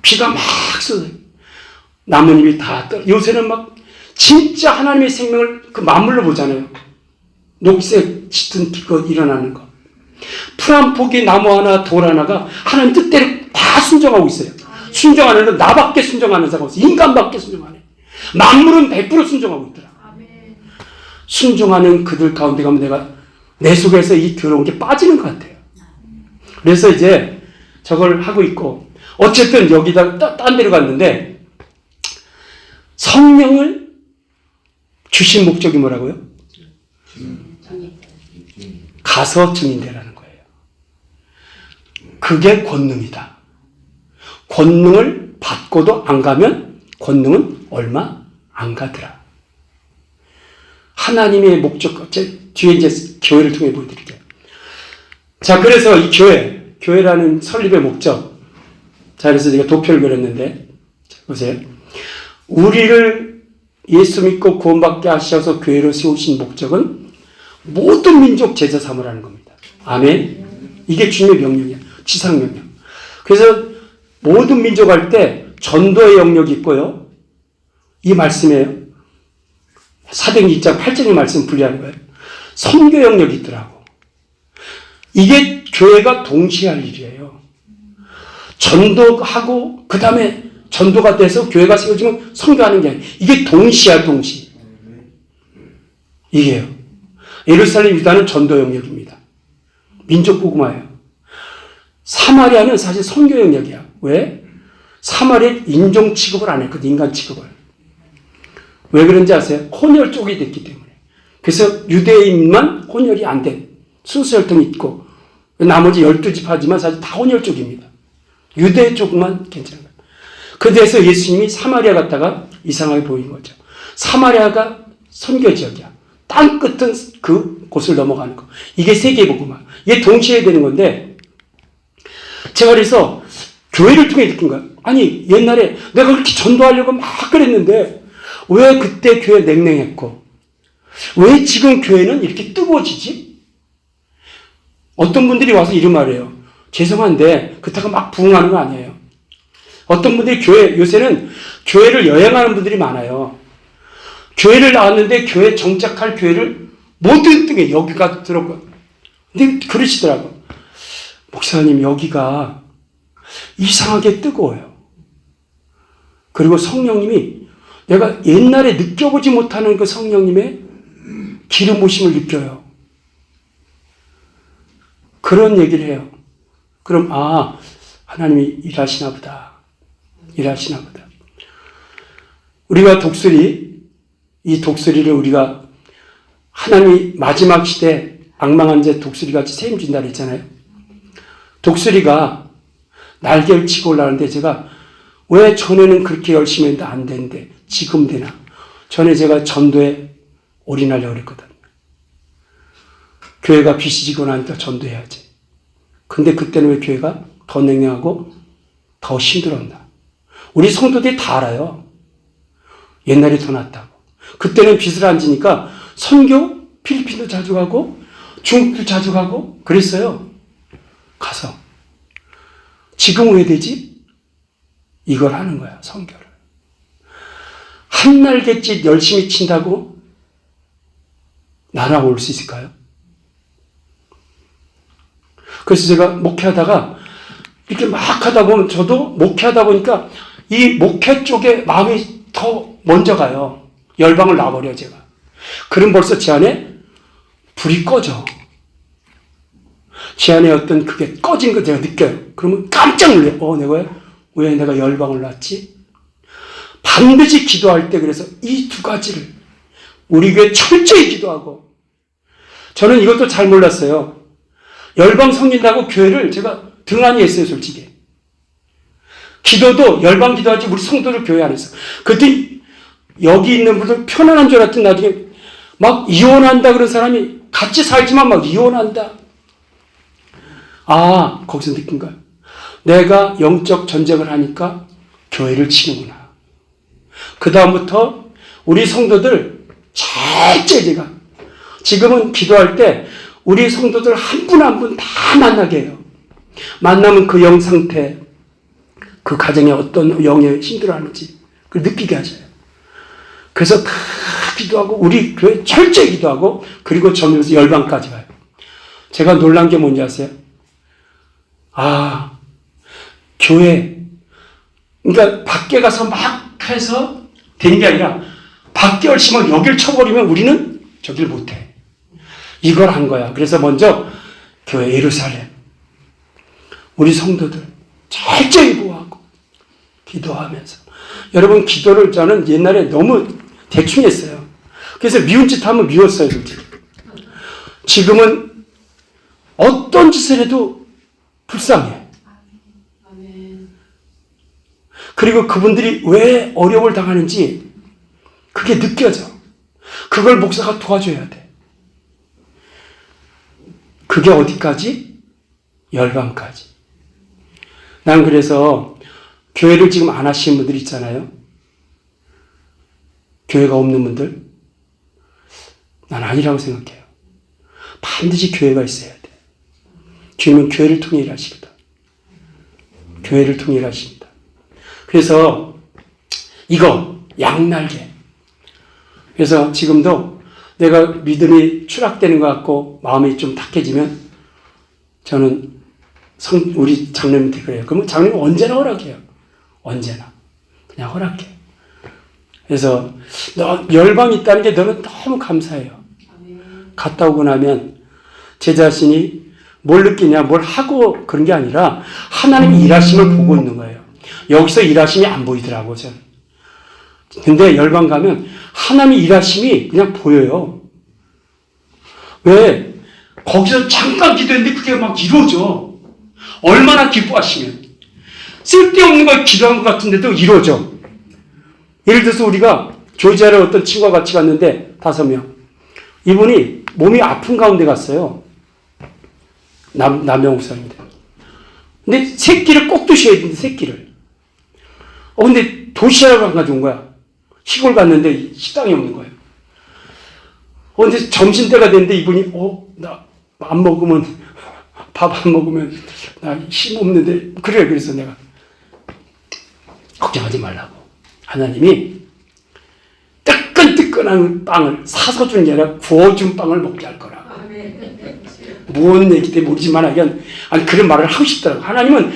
비가 막 쏟아요. 나뭇잎이 다 떨어. 요새는 막 진짜 하나님의 생명을 그 만물로 보잖아요. 녹색 짙은 빛이 일어나는 거. 풀 한 폭이 나무 하나 돌 하나가 하나님 뜻대로 다 순종하고 있어요. 순종하는 건 나밖에 순종하는 사람 없어. 인간밖에 순종하네. 만물은 100% 순종하고 있더라. 순종하는 그들 가운데 가면 내가 내 속에서 이 더러운 게 빠지는 것 같아요. 그래서 이제 저걸 하고 있고 어쨌든 여기다 딴 데로 갔는데 성령을 주신 목적이 뭐라고요? 가서 증인되라는 거예요. 그게 권능이다. 권능을 받고도 안 가면 권능은 얼마 안 가더라. 하나님의 목적, 뒤에 이제 교회를 통해 보여드릴게요. 자, 그래서 이 교회라는 설립의 목적. 자, 그래서 제가 도표를 그렸는데, 자, 보세요. 우리를 예수 믿고 구원받게 하셔서 교회로 세우신 목적은 모든 민족 제자 삼으라는 겁니다. 아멘. 이게 주님의 명령이야. 지상 명령. 그래서 모든 민족 할 때 전도의 영역이 있고요. 이 말씀이에요. 사도행전 2장 8절의 말씀 분리하는 거예요. 선교 영역이 있더라고. 이게 교회가 동시에 할 일이에요. 전도하고 그 다음에 전도가 돼서 교회가 세워지면 선교하는 게 아니에요. 이게 동시야 동시. 이게요. 예루살렘 유다는 전도 영역입니다. 민족 복음화예요. 사마리아는 사실 선교 영역이야. 왜? 사마리아 인종 취급을 안 했거든. 인간 취급을. 왜 그런지 아세요? 혼혈 쪽이 됐기 때문에. 그래서 유대인만 혼혈이 안 된 순수 혈통이 있고 나머지 12지파지만 사실 다 혼혈 쪽입니다. 유대 쪽만 괜찮은 거예요. 그래서 예수님이 사마리아 갔다가 이상하게 보인 거죠. 사마리아가 선교 지역이야. 땅 끝은 그 곳을 넘어가는 거. 이게 세계복음화. 이게 동시에 되는 건데 제가 그래서 교회를 통해 느낀 거야. 아니 옛날에 내가 그렇게 전도하려고 막 그랬는데 왜 그때 교회 냉랭했고 왜 지금 교회는 이렇게 뜨거워지지? 어떤 분들이 와서 이런 말이에요. 죄송한데 그렇다고 막 부흥하는 거 아니에요. 어떤 분들이 요새는 교회를 여행하는 분들이 많아요. 교회를 나왔는데 교회 정착할 교회를 모든 등에 여기가 들어가. 근데 그러시더라고. 목사님 여기가 이상하게 뜨거워요. 그리고 성령님이 내가 옛날에 느껴보지 못하는 그 성령님의 기름 부으심을 느껴요. 그런 얘기를 해요. 그럼 하나님이 일하시나 보다. 일하시나 보다. 우리가 이 독수리를 우리가 하나님이 마지막 시대 악망한 자 독수리같이 책임진다 그랬잖아요. 독수리가 날개를 치고 올라가는데 제가 왜 전에는 그렇게 열심히 했는데 안 되는데 지금 되나. 전에 제가 전도에 올인하려고 그랬거든. 교회가 빚이 지고 나니까 전도해야지. 근데 그때는 왜 교회가 더 냉랭하고 더 힘들었나. 우리 성도들이 다 알아요. 옛날에 더 낫다고. 그때는 빚을 안 지니까 선교 필리핀도 자주 가고 중국도 자주 가고 그랬어요. 가서. 지금 왜 되지? 이걸 하는 거야. 선교를. 한 날갯짓 열심히 친다고 나라 올 수 있을까요? 그래서 제가 목회하다가 이렇게 막 하다 보면 저도 목회하다 보니까 이 목회 쪽에 마음이 더 먼저 가요. 열방을 놔버려 제가. 그럼 벌써 제 안에 불이 꺼져. 제 안에 어떤 그게 꺼진 거 제가 느껴요. 그러면 깜짝 놀래요. 왜 내가 열방을 놨지? 반드시 기도할 때 그래서 이 두 가지를 우리 교회 철저히 기도하고 저는 이것도 잘 몰랐어요. 열방 섬긴다고 교회를 제가 등한히 했어요, 솔직히. 기도도 열방 기도하지 우리 성도들 교회 안에서. 그때 여기 있는 분들 편안한 줄 알았더니 나중에 막 이혼한다 그런 사람이 같이 살지만 막 이혼한다. 아, 거기서 느낀 거야. 내가 영적 전쟁을 하니까 교회를 치는구나. 그 다음부터 우리 성도들 절제 제가 지금은 기도할 때 우리 성도들 한 분 한 분 다 만나게 해요. 만나면 그 영 상태, 그 가정에 어떤 영에 힘들어하는지 그걸 느끼게 하셔요. 그래서 다 기도하고 우리 교회 철저히 기도하고 그리고 점점에서 열방까지 가요. 제가 놀란 게 뭔지 아세요? 아, 교회 그러니까 밖에 가서 막 해서 된 게 아니라 밖에 열심히 여길 쳐버리면 우리는 저길 못해. 이걸 한 거야. 그래서 먼저 교회 예루살렘 우리 성도들 철저히 보호하고 기도하면서 여러분 기도를 저는 옛날에 너무 대충 했어요. 그래서 미운 짓 하면 미웠어요. 솔직히. 지금은 어떤 짓을 해도 불쌍해. 그리고 그분들이 왜 어려움을 당하는지 그게 느껴져. 그걸 목사가 도와줘야 돼. 그게 어디까지? 열방까지. 난 그래서 교회를 지금 안 하시는 분들 있잖아요. 교회가 없는 분들. 난 아니라고 생각해요. 반드시 교회가 있어야 돼. 주님은 교회를 통해 일하시거든. 교회를 통해 일하십니다. 그래서 이거 양날개. 그래서 지금도 내가 믿음이 추락되는 것 같고 마음이 좀 탁해지면 저는 우리 장로님한테 그래요. 그러면 장로님 언제나 허락해요. 언제나. 그냥 허락해. 그래서 너 열방이 있다는 게 너는 너무 감사해요. 갔다 오고 나면 제 자신이 뭘 느끼냐, 뭘 하고 그런 게 아니라 하나님의 일하심을 보고 있는 거예요. 여기서 일하심이 안 보이더라고, 저는. 근데 열방 가면 하나님의 일하심이 그냥 보여요. 왜? 거기서 잠깐 기도했는데 그게 막 이루어져. 얼마나 기뻐하시면. 쓸데없는 걸 기도한 것 같은데도 이루어져. 예를 들어서 우리가 조지아를 어떤 친구와 같이 갔는데 5명. 이분이 몸이 아픈 가운데 갔어요. 남영 목사입니다. 근데 새끼를 꼭 드셔야 되는데 새끼를. 근데 도시락을 안 가져온 거야. 시골 갔는데 식당이 없는 거예요. 근데 점심때가 됐는데 이분이 나 안 먹으면 밥 안 먹으면 나 힘 없는데 그래. 그래서 내가 걱정하지 말라고. 하나님이 뜨끈뜨끈한 빵을 사서 준 게 아니라 구워준 빵을 먹게 할 거라고. 무언 얘기 때문에 모르지만 아니 그런 말을 하고 싶더라고. 하나님은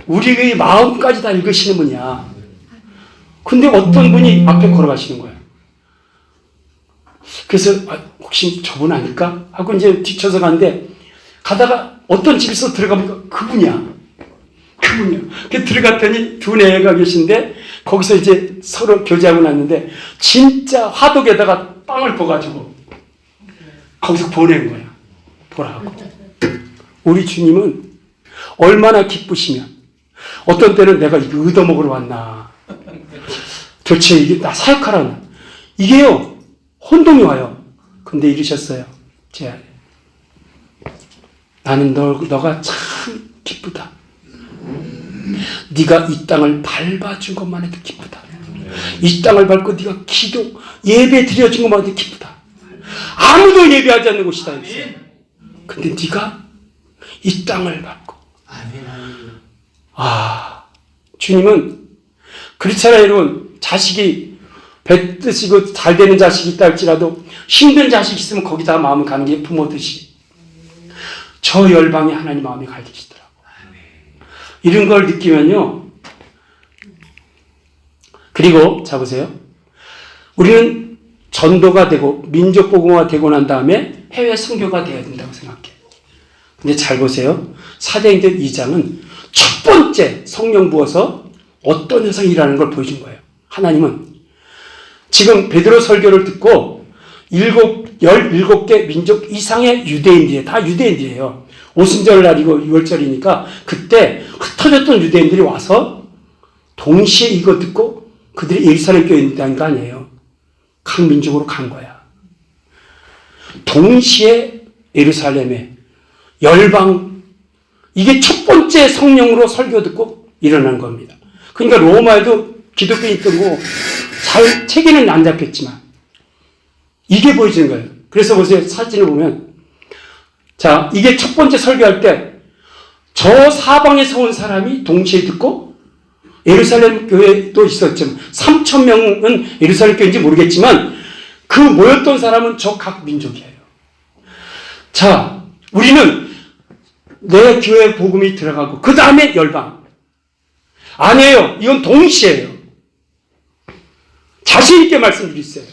우리의 마음까지 다 읽으시는 분이야. 근데 어떤 분이 앞에 걸어가시는 거야. 그래서 혹시 저분 아닐까? 하고 이제 뒤쳐서 갔는데 가다가 어떤 집에서 들어가보니까 그분이야. 그 들어갔더니 두 애가 계신데 거기서 이제 서로 교제하고 났는데 진짜 화덕에다가 빵을 퍼가지고 거기서 보낸 거야. 보라고. 우리 주님은 얼마나 기쁘시면 어떤 때는 내가 이거 얻어먹으러 왔나. 도대체 이게 나 사역하라나. 이게요. 혼동이 와요. 근데 이러셨어요. 나는 너가 참 기쁘다. 네가 이 땅을 밟아준 것만 해도 기쁘다. 이 땅을 밟고 네가 기도, 예배 드려준 것만 해도 기쁘다. 아무도 예배하지 않는 곳이다. 근데 네가 이 땅을 밟고. 주님은 그렇잖아요, 여러분. 자식이 뱉으시고 잘 되는 자식이 있다 할지라도 힘든 자식이 있으면 거기다 마음을 가는 게 부모듯이 저 열방에 하나님 마음이 가 계시더라고. 이런 걸 느끼면요. 그리고 자 보세요. 우리는 전도가 되고 민족복음화가 되고 난 다음에 해외 선교가 되어야 된다고 생각해. 근데 잘 보세요. 사도행전 2장은 첫 번째 성령 부어서 어떤 현상이 일어나는 걸 보여준 거예요. 하나님은 지금 베드로 설교를 듣고 17개 민족 이상의 유대인들이에요. 다 유대인들이에요. 오순절날이고 6월절이니까 그때 흩어졌던 유대인들이 와서 동시에 이거 듣고 그들이 예루살렘 교회에 있다는 거 아니에요. 각 민족으로 간 거야. 동시에 예루살렘에 열방, 이게 첫 번째 성령으로 설교 듣고 일어난 겁니다. 그러니까 로마에도 기독교인이 있던 거 잘 체계는 안 잡혔지만 이게 보여지는 거예요. 그래서 보세요. 사진을 보면, 자, 이게 첫 번째 설교할 때 저 사방에서 온 사람이 동시에 듣고, 예루살렘 교회도 있었지만 3천 명은 예루살렘 교회인지 모르겠지만 그 모였던 사람은 저 각 민족이에요. 자, 우리는 내 교회 복음이 들어가고 그 다음에 열방. 아니에요. 이건 동시에요. 자신 있게 말씀드리세요.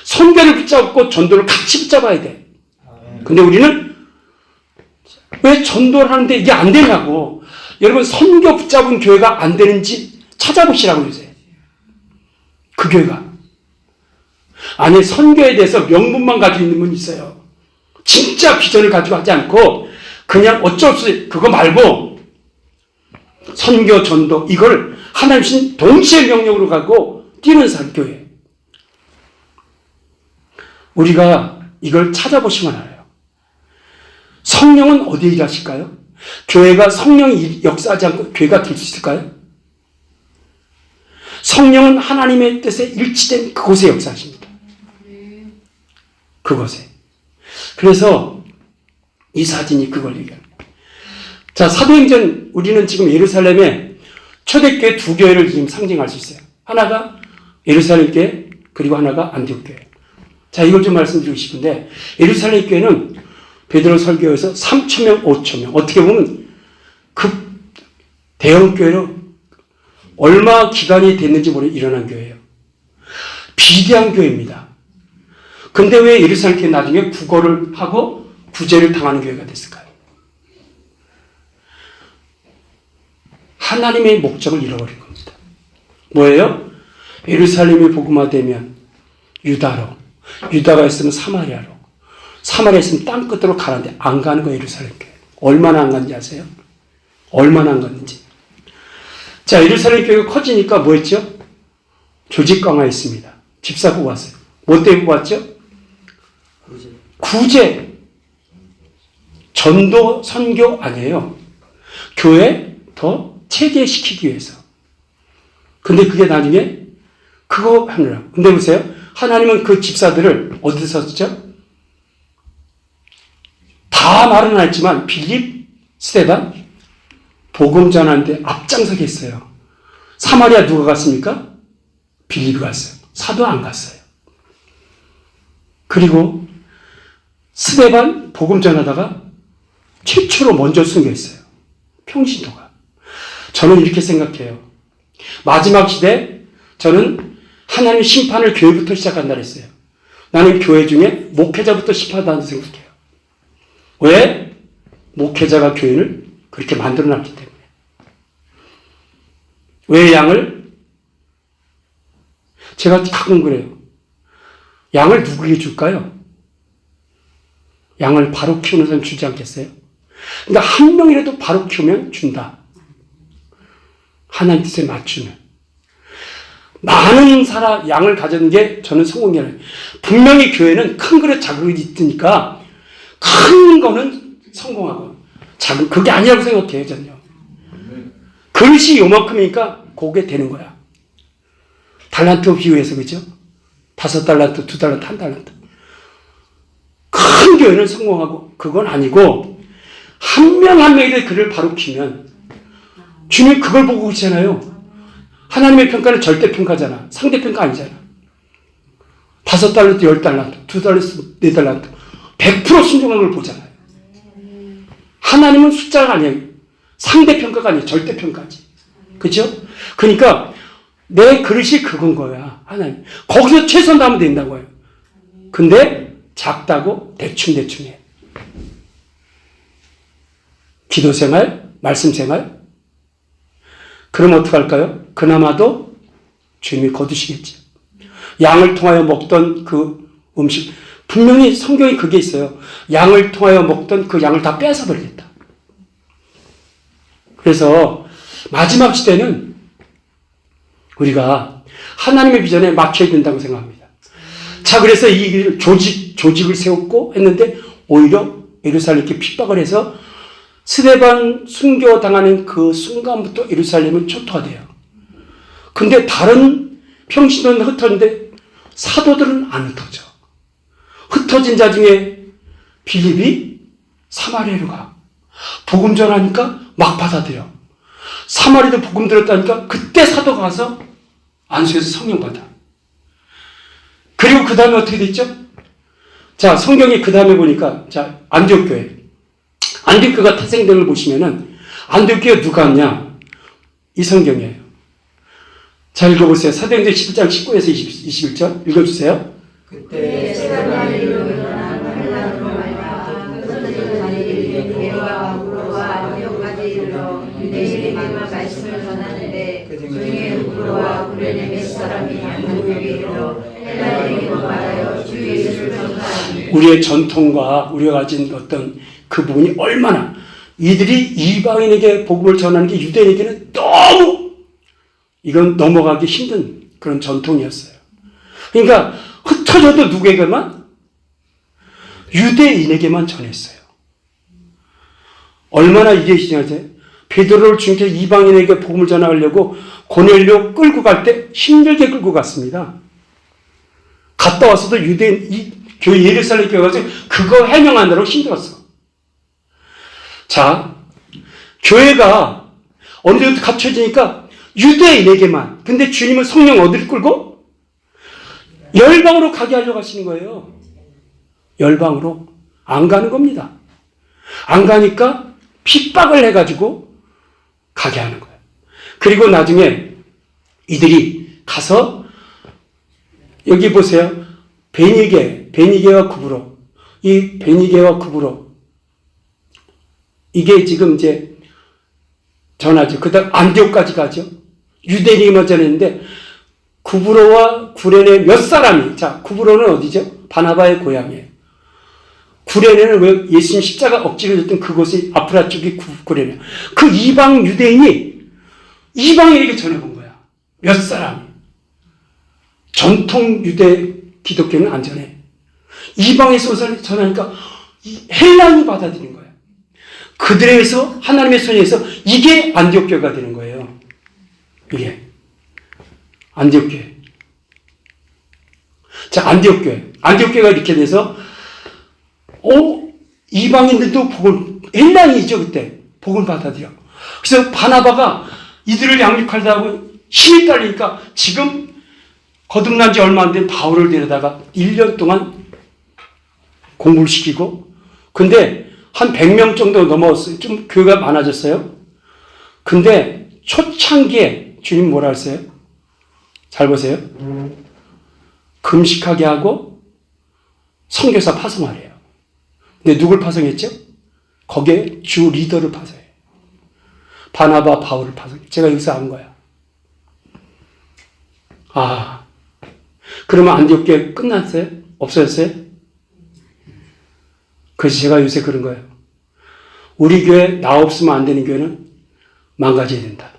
선교를 붙잡고 전도를 같이 붙잡아야 돼. 근데 우리는 왜 전도를 하는데 이게 안 되냐고. 여러분, 선교 붙잡은 교회가 안 되는지 찾아보시라고 그러세요. 그 교회가. 아니, 선교에 대해서 명분만 가지고 있는 분이 있어요. 진짜 비전을 가지고 하지 않고 그냥 어쩔 수 없이 그거 말고 선교, 전도 이걸 하나님 신 동시에 명령으로 가고 뛰는 사람 교회. 우리가 이걸 찾아보시면 알아요. 성령은 어디에 일하실까요? 교회가 성령이 역사하지 않고 교회가 될 수 있을까요? 성령은 하나님의 뜻에 일치된 그곳에 역사하십니다. 그곳에. 그래서 이 사진이 그걸 얘기합니다. 자, 사도행전, 우리는 지금 예루살렘에 초대교회 두 교회를 지금 상징할 수 있어요. 하나가 예루살렘 교회, 그리고 하나가 안디옥 교회. 자, 이걸 좀 말씀드리고 싶은데, 예루살렘 교회는 베드로 설교에서 3,000명, 5,000명. 어떻게 보면 그 대형 교회로 얼마 기간이 됐는지 모르게 일어난 교회예요. 비대한 교회입니다. 근데 왜 예루살렘 교회 나중에 구걸을 하고 구제를 당하는 교회가 됐을까요? 하나님의 목적을 잃어버린 겁니다. 뭐예요? 예루살렘이 복음화되면 유다로, 유다가 있으면 사마리아로, 사마리아 있으면 땅 끝으로 가는데 안 가는 거예요. 예루살렘 교회. 얼마나 안 갔는지 아세요? 얼마나 안 갔는지. 자, 예루살렘 교회가 커지니까 뭐 했죠? 조직 강화했습니다. 집사 뽑았어요. 뭐 때문에 뽑았죠? 구제. 전도, 선교 아니에요. 교회 더 체계시키기 위해서. 근데 그게 나중에 그거 하느라. 근데 보세요. 하나님은 그 집사들을 어디서 썼죠? 다 말은 안 했지만 빌립, 스데반 복음 전하는데 앞장서게 했어요. 사마리아 누가 갔습니까? 빌립이 갔어요. 사도 안 갔어요. 그리고 스데반 복음 전하다가 최초로 먼저 순교했어요. 평신도가. 저는 이렇게 생각해요. 마지막 시대 저는 하나님의 심판을 교회부터 시작한다 그랬어요. 나는 교회 중에 목회자부터 심판한다고 생각해요. 왜? 목회자가 교회를 그렇게 만들어놨기 때문에. 왜 양을? 제가 가끔 그래요. 양을 누구에게 줄까요? 양을 바로 키우는 사람 주지 않겠어요? 그러니까 한 명이라도 바로 키우면 준다. 하나님 뜻에 맞추면. 많은 사람, 양을 가졌는 게 저는 성공이 아니에요. 분명히 교회는 큰 그릇 작은 그릇이 있으니까 큰 거는 성공하고 작은, 그게 아니라고 생각해요, 저는요. 그릇이 요만큼이니까 그게 되는 거야. 달란트 비유해서, 그죠? 5달란트, 2달란트, 1달란트. 큰 교회는 성공하고, 그건 아니고, 한 명 한 명이 그를 바로 키면, 주님 그걸 보고 계시잖아요. 하나님의 평가는 절대평가잖아. 상대평가 아니잖아. 5달란트, 10달란트, 2달란트, 4달란트. 100% 순종한 걸 보잖아요. 하나님은 숫자가 아니에요. 상대평가가 아니에요. 절대평가지. 그죠? 그러니까 내 그릇이 그건 거야. 하나님. 거기서 최선 다하면 된다고요. 근데 작다고 대충해. 기도 생활, 말씀 생활. 그럼 어떡할까요? 그나마도 주님이 거두시겠죠. 양을 통하여 먹던 그 음식, 분명히 성경에 그게 있어요. 양을 통하여 먹던 그 양을 다 빼앗아 버리겠다. 그래서 마지막 시대는 우리가 하나님의 비전에 맞춰야 된다고 생각합니다. 자, 그래서 이 조직을 세웠고 했는데 오히려 예루살렘에 핍박을 해서 스데반 순교당하는 그 순간부터 예루살렘은 초토화돼요. 근데 다른 평신도는 흩어졌는데 사도들은 안 흩어져. 흩어진 자 중에 빌립이 사마리아로 가. 복음 전하니까 막 받아들여. 사마리아도 복음 들었다니까 그때 사도가 가서 안수해서 성령 받아. 그리고 그 다음에 어떻게 됐죠? 자, 성경이 그 다음에 보니까, 자, 안디옥 교회. 안디옥 교회가 탄생된 걸 보시면은, 안디옥 교회가 누가 왔냐? 이 성경이에요. 자, 읽어보세요. 사도행전 11장 19에서 21절. 읽어주세요. 그때 세바나리로 일어난 환란으로 말미암아 흩어진 자들이 베레와 구로와 안디옥까지 이르러 유대인에게만 말씀을 전하는데 그 중에 구로와 구레네 몇 사람이 안디옥에 이르러 헬라인에게로 말하여 주 예수를 전파하니 우리의 전통과 우리가 가진 어떤 그 부분이 얼마나 이들이 이방인에게 복음을 전하는 게 유대인에게는 너무 이건 넘어가기 힘든 그런 전통이었어요. 그러니까 흩어져도 누구에게만? 유대인에게만 전했어요. 얼마나 이게 신하세요? 베드로를 중재 이방인에게 복음을 전하려고 고넬료 끌고 갈 때 힘들게 끌고 갔습니다. 갔다 와서도 유대인 이 교회 예루살렘 교회 가서 그거 해명하느라고 힘들었어. 자, 교회가 어느 정도 갖춰지니까 유대인에게만. 근데 주님은 성령 어디를 끌고? 열방으로 가게 하려고 하시는 거예요. 열방으로. 안 가는 겁니다. 안 가니까 핍박을 해가지고 가게 하는 거예요. 그리고 나중에 이들이 가서 여기 보세요. 베니게와 구브로. 이 베니게와 구브로. 이게 지금 이제 전하죠. 그 다음 안디옥까지 가죠. 유대인에게만 전했는데 구브로와 구레네 몇 사람이, 자, 구브로는 어디죠? 바나바의 고향이에요. 구레네는 왜 예수님 십자가 억지로 졌던 그곳이 아프라 쪽이 구레네. 그 이방 유대인이 이방인에게 전해본 거야. 몇 사람이. 전통 유대 기독교는 안 전해. 이방에서 전하니까 헬라인이 받아들인 거야. 그들에서 하나님의 손에서 이게 안디옥 교회가 되는 거예요. 이게 안디옥 교회. 자, 안디옥 교회. 안디옥 교회가 이렇게 돼서 이방인들도 복을 헬라인이죠 그때 복을 받아들여. 그래서 바나바가 이들을 양육하려다 하고 힘이 딸리니까 지금 거듭난 지 얼마 안 된 바울을 데려다가 1년 동안 공부를 시키고, 근데 한 100명 정도 넘어왔어요. 좀 교회가 많아졌어요. 근데 초창기에 주님 뭐라 했어요? 잘 보세요. 금식하게 하고 선교사 파송하래요. 근데 누굴 파송했죠? 거기에 주 리더를 파송해요. 바나바 바울을 파송해요. 제가 여기서 안 거야. 아, 그러면 안디옥 교회 끝났어요? 없어졌어요? 그래서 제가 요새 그런 거예요. 우리 교회 나 없으면 안 되는 교회는 망가져야 된다.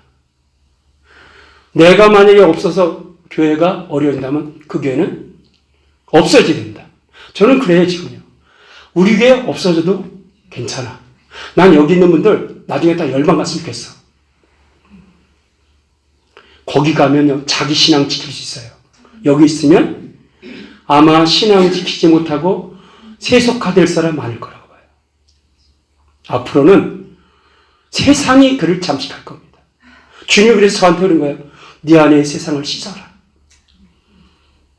내가 만약에 없어서 교회가 어려운다면 그 교회는 없어져야 된다. 저는 그래요 지금요. 우리 교회 없어져도 괜찮아. 난 여기 있는 분들 나중에 다 열방 갔으면 좋겠어. 거기 가면요 자기 신앙 지킬 수 있어요. 여기 있으면 아마 신앙 지키지 못하고 세속화될 사람 많을 거라고 봐요. 앞으로는 세상이 그를 잠식할 겁니다. 주님이 그래서 저한테 그런 거예요. 네 안에 세상을 씻어라.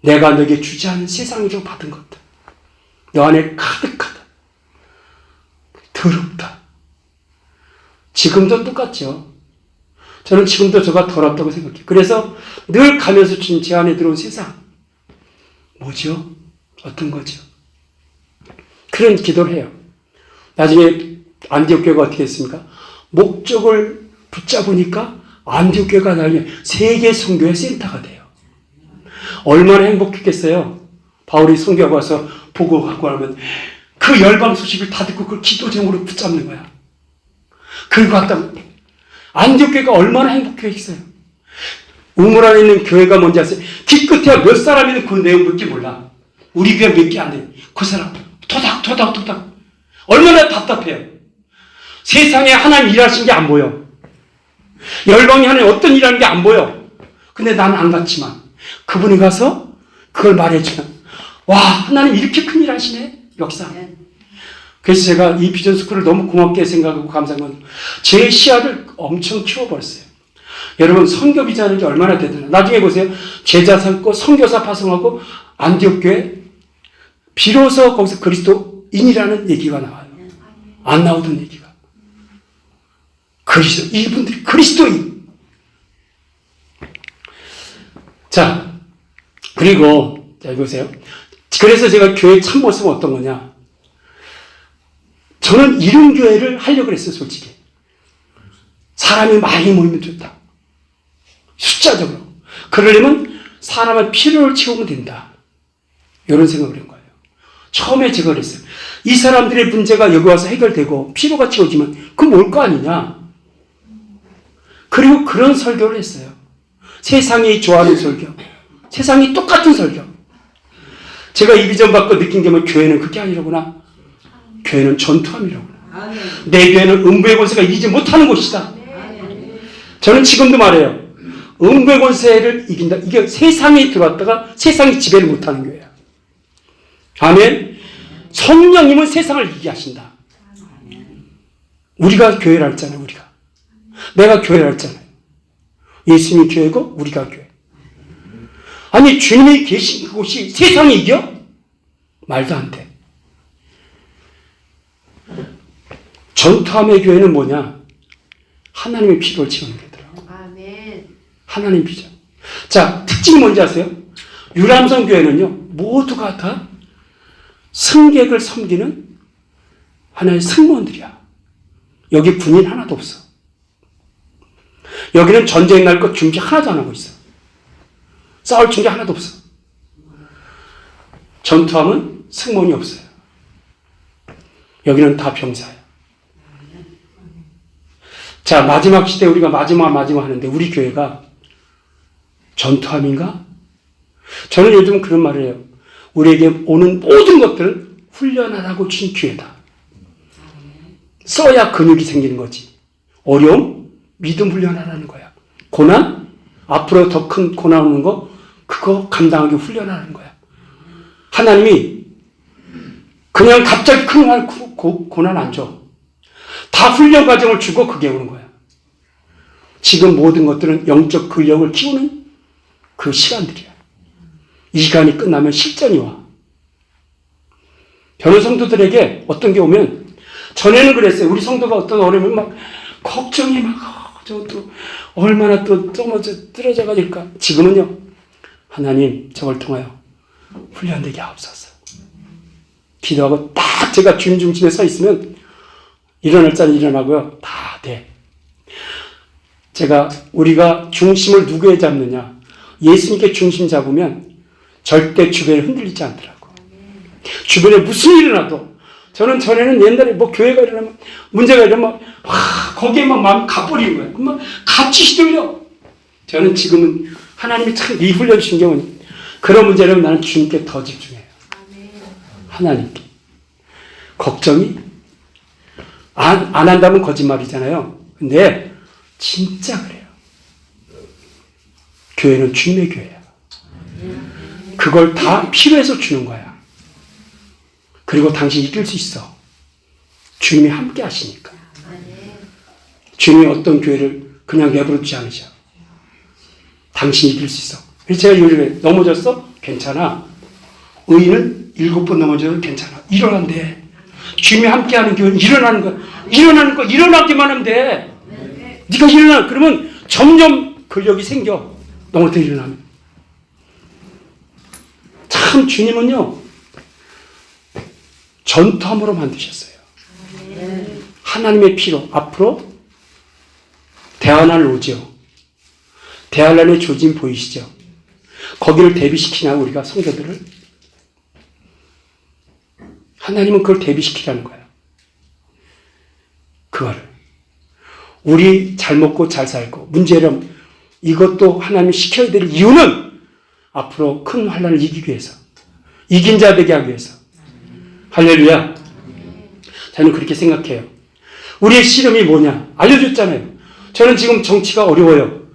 내가 너에게 주지 않은 세상으로 받은 것들. 너 안에 가득하다. 더럽다. 지금도 똑같죠. 저는 지금도 저가 더럽다고 생각해요. 그래서 늘 가면서 주님 제 안에 들어온 세상. 뭐죠? 어떤 거죠? 그런 기도를 해요. 나중에 안디옥 교회가 어떻게 했습니까? 목적을 붙잡으니까 안디옥 교회가 나중에 세계 선교의 센터가 돼요. 얼마나 행복했겠어요? 바울이 선교하고 와서 보고 갖고 하면 그 열방 소식을 다 듣고 그걸 기도 제목으로 붙잡는 거야. 그리고 갔다 안디옥교회가 얼마나 행복했어요. 우물 안에 있는 교회가 뭔지 아세요? 뒤끝에 몇 사람이든 그 내용 볼지 몰라. 우리 교회 몇 개 안 돼. 그 사람 토닥 얼마나 답답해요. 세상에 하나님 일하신 게 안 보여. 열방이 하나님 어떤 일하는 게 안 보여. 근데 나는 안 갔지만 그분이 가서 그걸 말해주면 와, 하나님 이렇게 큰 일 하시네. 역사. 그래서 제가 이 비전 스쿨을 너무 고맙게 생각하고 감사한 건 제 시야를 엄청 키워버렸어요. 여러분, 선교 비자는 게 얼마나 대단해요. 나중에 보세요. 제자 삼고 선교사 파송하고 안디옥 교회 비로소 거기서 그리스도인이라는 얘기가 나와요. 안 나오던 얘기가. 이분들이 그리스도인. 자, 그리고 자, 보세요. 그래서 제가 교회 참모습은 어떤 거냐. 저는 이런 교회를 하려고 그랬어요, 솔직히. 사람이 많이 모이면 좋다. 숫자적으로. 그러려면 사람의 필요를 채우면 된다. 이런 생각을 한 거예요. 처음에 제가 그랬어요. 이 사람들의 문제가 여기 와서 해결되고 필요가 채워지면 그건 뭘 거 아니냐. 그리고 그런 설교를 했어요. 세상이 좋아하는 설교. 세상이 똑같은 설교. 제가 이 비전 받고 느낀 게 뭐 교회는 그게 아니라구나. 교회는 전투함이라구나. 내 교회는 음부의 권세가 이기지 못하는 곳이다. 저는 지금도 말해요. 음부의 권세를 이긴다. 이게 세상에 들어왔다가 세상이 지배를 못하는 교회야. 아멘. 성령님은 세상을 이기게 하신다. 우리가 교회라 했잖아요. 우리가. 내가 교회라 했잖아요. 예수님이 교회고 우리가 교회. 아니, 주님이 계신 그곳이 세상이 이겨? 말도 안 돼. 전투함의 교회는 뭐냐? 하나님의 필요를 채우는 거더라고요. 아멘. 하나님 비전. 자, 특징이 뭔지 아세요? 유람선 교회는요, 모두가 다 승객을 섬기는 하나의 승무원들이야. 여기 군인 하나도 없어. 여기는 전쟁 날 것 준비 하나도 안 하고 있어. 싸울 준비 하나도 없어. 전투함은 승무원이 없어요. 여기는 다 병사야. 자, 마지막 시대 우리가 마지막 하는데 우리 교회가 전투함인가? 저는 요즘 그런 말을 해요. 우리에게 오는 모든 것들을 훈련하라고 주신 기회다. 써야 근육이 생기는 거지. 어려움, 믿음 훈련하라는 거야. 고난, 앞으로 더 큰 고난 오는 거, 그거 감당하기 훈련하는 거야. 하나님이 그냥 갑자기 큰 고난 안 줘. 다 훈련 과정을 주고 그게 오는 거야. 지금 모든 것들은 영적 근력을 키우는 그 시간들이야. 이 시간이 끝나면 실전이 와. 변호 성도들에게 어떤 게 오면, 전에는 그랬어요. 우리 성도가 어떤 어려움을 막 걱정이 막, 저것도 얼마나 또 떨어져 가질까. 지금은요, 하나님 저걸 통하여 훈련되게 하옵소서. 기도하고 딱 제가 주님 중심에 서 있으면 일어날 자는 일어나고요. 다 돼. 우리가 중심을 누구에 잡느냐. 예수님께 중심 잡으면 절대 주변에 흔들리지 않더라고. 주변에 무슨 일이 일어나도. 저는 전에는 옛날에 뭐 교회가 일어나면, 문제가 일어나면, 거기에만 마음 가버리는 거예요. 그러면 같이 시들려. 저는 지금은 하나님이 참 이 훈련 주신 게 뭐니? 그런 문제라면 나는 주님께 더 집중해요. 하나님께. 걱정이 안 한다면 거짓말이잖아요. 근데 진짜 그래요. 교회는 주님의 교회야. 그걸 다 필요해서 주는 거야. 그리고 당신이 이길 수 있어. 주님이 함께 하시니까. 주님이 어떤 교회를 그냥 내버려 두지 않으셔. 당신이 이길 수 있어. 그래서 제가 요즘에 넘어졌어? 괜찮아. 의인은 7번 넘어져도 괜찮아. 일어난대. 주님이 함께하는 교회는 일어나는 거야. 일어나기만 하면 돼. 네가 일어나. 그러면 점점 근력이 생겨. 너한테 일어나면. 참 주님은요, 전투함으로 만드셨어요. 하나님의 피로. 앞으로 대환란 오죠. 대환란의 조짐 보이시죠? 거기를 대비시키냐, 우리가 성도들을. 하나님은 그걸 대비시키라는 거예요. 그거를. 우리 잘 먹고 잘 살고 문제점 이것도 하나님이 시켜야 될 이유는 앞으로 큰 환난을 이기기 위해서, 이긴 자 되게 하기 위해서. 할렐루야. 저는 그렇게 생각해요. 우리의 씨름이 뭐냐? 알려줬잖아요. 저는 지금 정치가 어려워요.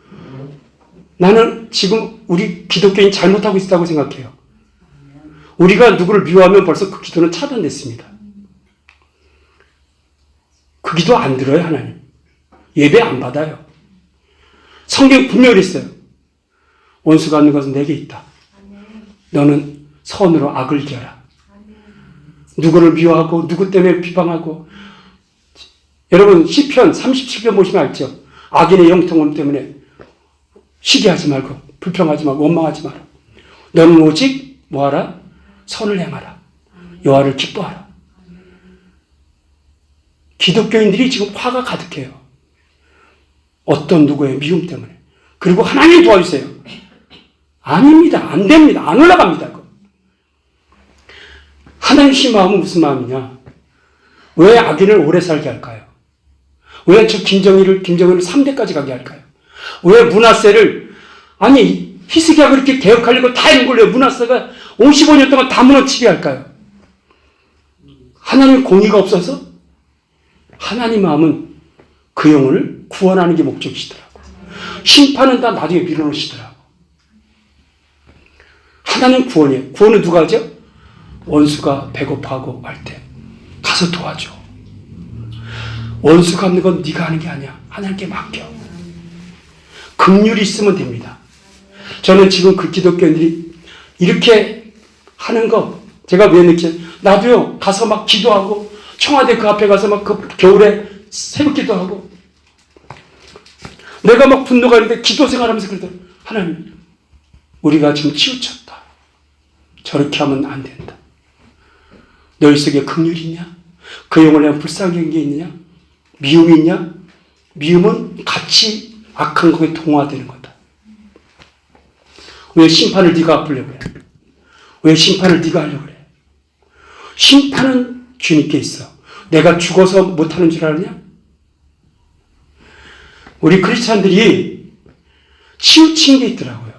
나는 지금 우리 기독교인 잘못하고 있다고 생각해요. 우리가 누구를 미워하면 벌써 그 기도는 차단됐습니다. 그 기도 안 들어요, 하나님. 예배 안 받아요. 성경 분명히 그랬어요. 원수가 있는 것은 내게 있다. 너는 선으로 악을 이겨라. 누구를 미워하고 누구 때문에 비방하고. 여러분 시편 37편 보시면 알죠. 악인의 영통함 때문에 시기하지 말고 불평하지 말고 원망하지 마라. 너는 오직 뭐하라? 선을 행하라. 여호와를 기뻐하라. 기독교인들이 지금 화가 가득해요. 어떤 누구의 미움 때문에. 그리고 하나님 도와주세요. 아닙니다. 안 됩니다. 안 올라갑니다. 그거. 하나님 마음은 무슨 마음이냐? 왜 악인을 오래 살게 할까요? 왜 저 김정일을 3대까지 가게 할까요? 왜 문화세를, 아니 희석이가 그렇게 개혁하려고 다 했는 걸요. 문화세가 55년 동안 다 무너지게 할까요? 하나님 공의가 없어서? 하나님 마음은 그 영혼을 구원하는 게 목적이시더라고. 심판은 다 나중에 밀어놓으시더라고. 하나님 구원이에요. 구원은 누가 하죠? 원수가 배고파하고 할 때 가서 도와줘. 원수가 없는 건 네가 하는 게 아니야. 하나님께 맡겨. 긍휼이 있으면 됩니다. 저는 지금 그 기독교인들이 이렇게 하는 거 제가 왜 느끼죠? 나도요 가서 막 기도하고 청와대 그 앞에 가서 막 그 겨울에 새벽 기도하고 내가 막 분노가 있는데 기도 생활하면서 그러더라고요. 하나님 우리가 지금 치우쳤다. 저렇게 하면 안 된다. 너희 속에 긍휼이 있냐? 그 영혼에 대한 불쌍한 게 있느냐? 미움이 있냐? 미움은 같이 악한 거에 동화되는 거다. 왜 심판을 네가 앞으려고 그래? 왜 심판을 네가 하려고 그래? 심판은 주님께 있어. 내가 죽어서 못하는 줄 아느냐? 우리 크리스찬들이 치우친 게 있더라고요.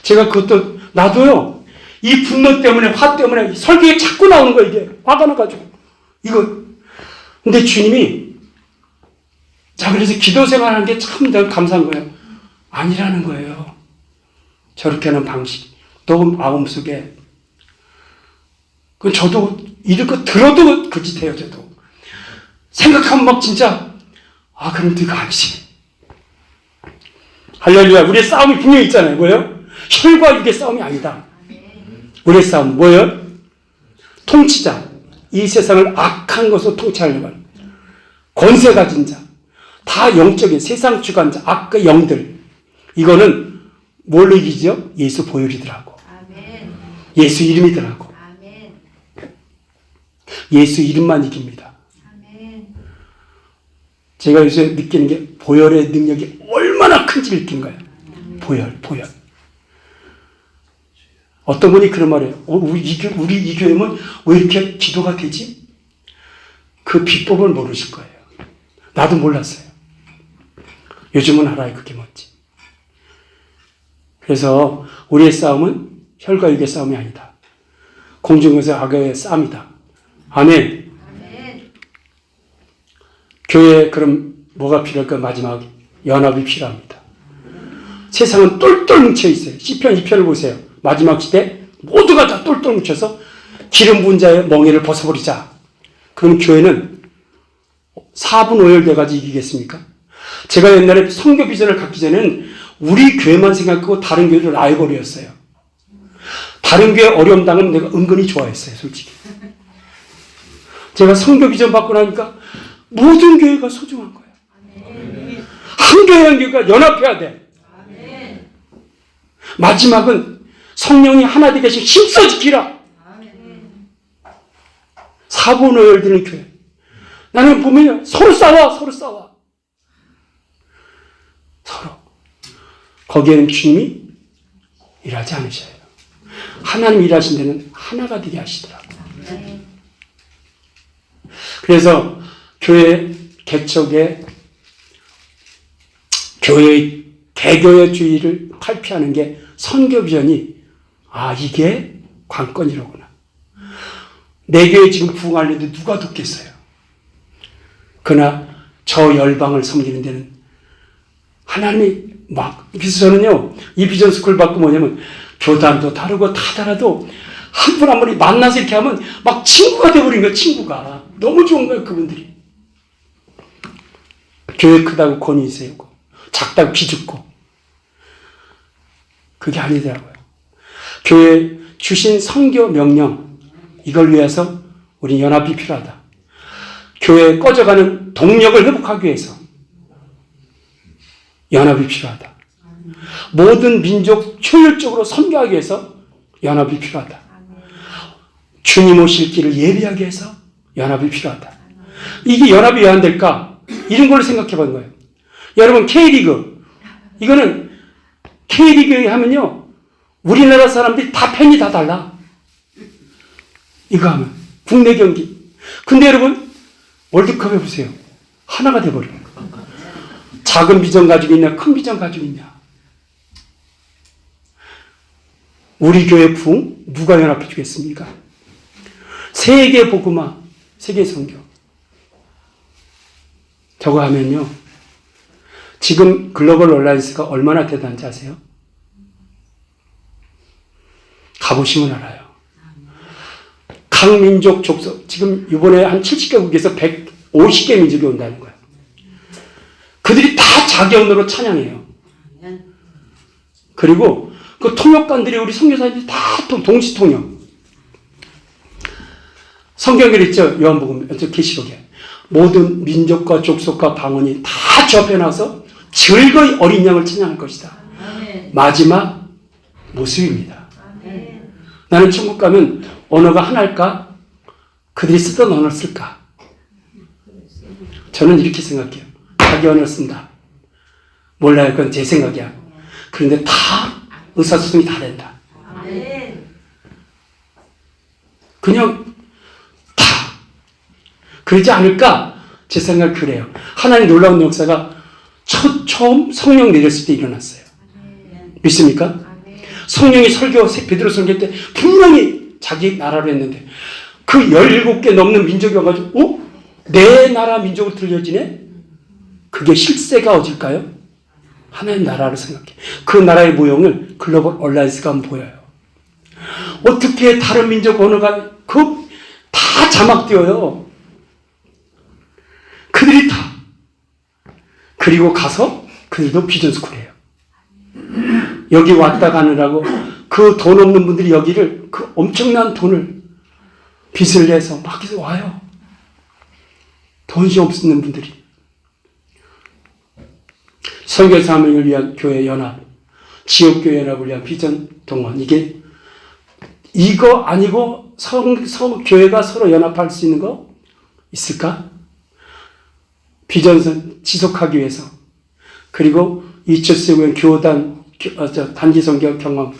제가 그것도 나도요. 이 분노 때문에 화 때문에 설교에 자꾸 나오는 거예요. 이게 화가 나가지고 이거. 근데 주님이 자 그래서 기도 생활하는 게 참 내가 감사한 거예요. 아니라는 거예요. 저렇게 하는 방식 너 마음속에 그 저도 이럴 거 들어도 거짓해요. 저도 생각하면 막 진짜 그럼 네가 아니지. 할렐루야. 우리의 싸움이 분명히 있잖아요. 뭐예요? 혈과 육의 싸움이 아니다. 우리의 싸움 뭐예요? 통치자. 이 세상을 악한 것으로 통치하려고 하는 권세 가진 자. 다 영적인 세상 주관자. 악의 영들. 이거는 뭘로 이기죠? 예수 보혈이더라고. 예수 이름이더라고. 예수 이름만 이깁니다. 제가 요새 느끼는 게 보혈의 능력이 얼마나 큰지 느낀 거예요. 보혈. 어떤 분이 그런 말이에요. 우리 이 교회는 왜 이렇게 기도가 되지? 그 비법을 모르실 거예요. 나도 몰랐어요. 요즘은 알아요. 그게 뭔지. 그래서 우리의 싸움은 혈과 육의 싸움이 아니다. 공중에서 악의 싸움이다. 아멘. 교회에 그럼 뭐가 필요할까? 마지막 연합이 필요합니다. 세상은 똘똘 뭉쳐 있어요. 시편 2편을 보세요. 마지막 시대 모두가 다 똘똘 뭉쳐서 기름 부은 자의 멍에를 벗어버리자. 그럼 교회는 4분 5열 돼가지고 이기겠습니까? 제가 옛날에 선교 비전을 갖기 전에는 우리 교회만 생각하고 다른 교회를 라이벌이었어요. 다른 교회 어려움 당하면 내가 은근히 좋아했어요. 솔직히. 제가 선교 비전 받고 나니까 모든 교회가 소중한 거예요. 한 교회 한 교회가 연합해야 돼. 마지막은 성령이 하나 되게 하시고 힘써 지키라. 4분 5열 되는 교회. 나는 보면 서로 싸워. 서로. 거기에는 주님이 일하지 않으셔요. 하나님 일하신 데는 하나가 되게 하시더라고요. 그래서 교회 개척에 교회의 개교회주의를 탈피하는 게 선교 비전이 이게 관건이로구나. 내 교회 지금 부흥하려는데 누가 돕겠어요? 그러나 저 열방을 섬기는 데는 하나님이 그래서 저는요, 이 비전 스쿨 받고 뭐냐면, 교단도 다르고 다 달라도 한 분 한 분이 만나서 이렇게 하면 막 친구가 돼버린 거예요, 친구가. 너무 좋은 거예요, 그분들이. 교회 크다고 권위 세우고, 작다고 기죽고. 그게 아니더라고요. 교회 주신 선교 명령, 이걸 위해서 우리 연합이 필요하다. 교회에 꺼져가는 동력을 회복하기 위해서 연합이 필요하다. 모든 민족 효율적으로 선교하기 위해서 연합이 필요하다. 주님 오실 길을 예비하기 위해서 연합이 필요하다. 이게 연합이 왜 안 될까? 이런 걸 생각해 본 거예요. 여러분, K리그. 이거는 K리그 하면요, 우리나라 사람들이 다 팬이 다 달라. 이거 하면. 국내 경기. 근데 여러분, 월드컵 해보세요. 하나가 돼버려요. 작은 비전 가지고 있냐, 큰 비전 가지고 있냐. 우리 교회 부흥 누가 연합해 주겠습니까? 세계 복음화, 세계 선교. 저거 하면요, 지금 글로벌 얼라이언스가 얼마나 대단한지 아세요? 가보시면 알아요. 각 민족 족속, 지금 이번에 한 70개국에서 150개 민족이 온다는 거예요. 그들이 다 자기 언어로 찬양해요. 그리고 그 통역관들이 우리 선교사님들이 다 동시 통역. 성경에 있죠, 요한복음, 계시록에 모든 민족과 족속과 방언이 다 접해놔서 즐거이 어린 양을 찬양할 것이다. 마지막 모습입니다. 나는 천국 가면 언어가 하나일까? 그들이 쓰던 언어를 쓸까? 저는 이렇게 생각해요. 자기 언어를 쓴다. 몰라요. 그건 제 생각이야. 그런데 다 의사소통이 다 된다. 그냥 다. 그러지 않을까? 제 생각 그래요. 하나님 놀라운 역사가 처음 성령 내렸을 때 일어났어요. 믿습니까? 성령이 베드로 설교 때 분명히 자기 나라로 했는데 그 17개 넘는 민족이 와가지고 내 나라 민족으로 들려지네? 그게 실세가 어딜까요? 하나님 나라를 생각해. 그 나라의 모형을 글로벌 얼라이언스가 한번 보여요. 어떻게 다른 민족 언어가 다 자막되어요. 그들이 다. 그리고 가서 그들도 비전스쿨이에요. 여기 왔다 가느라고 그 돈 없는 분들이 여기를 그 엄청난 돈을 빚을 내서 막 해서 와요. 돈이 없는 분들이. 선교 사명을 위한 교회 연합, 지역교회 연합을 위한 비전 동원. 이거 아니고 교회가 서로 연합할 수 있는 거 있을까? 비전선 지속하기 위해서. 그리고 20세기엔 교단, 단기 선교 경험,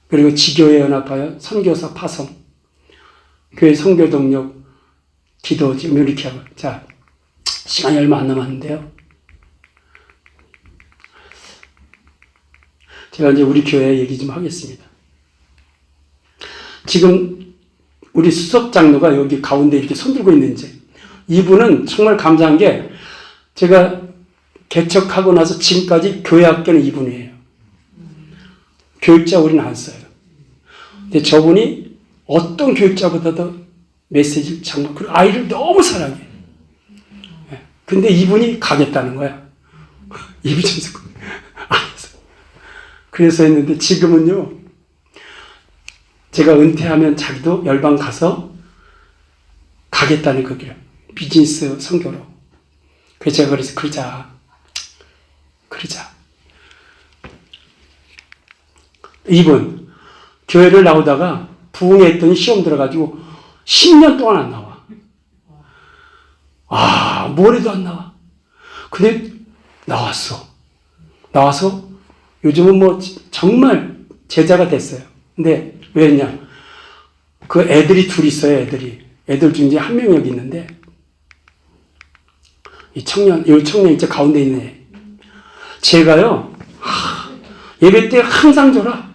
그리고 지교회 연합하여 선교사 파송, 교회 선교 동력, 기도 지금 이렇게 하고. 자, 시간이 얼마 안 남았는데요. 제가 이제 우리 교회 얘기 좀 하겠습니다. 지금 우리 수석 장로가 여기 가운데 이렇게 손들고 있는지, 이분은 정말 감사한 게 제가 개척하고 나서 지금까지 교회 학교는 이분이에요. 교육자 우리는 안 써요. 근데 저분이 어떤 교육자보다도 메시지를 정말, 그리고 아이를 너무 사랑해. 근데 이분이 가겠다는 거야. 이비전스. 그래서 했는데 지금은요, 제가 은퇴하면 자기도 열방 가서 가겠다는 거기요. 비즈니스 선교로. 그래서 제가 그래서 그러자. 이분 교회를 나오다가 부흥했더니 시험 들어가지고 10년 동안 안 나와. 뭘 해도 안 나와. 근데 나와서 요즘은 뭐 정말 제자가 됐어요. 근데 왜냐? 그 애들이 둘 있어요, 애들 중에 한 명 여기 있는데 이 청년 이제 가운데 있네. 제가요, 예배 때 항상 줘라.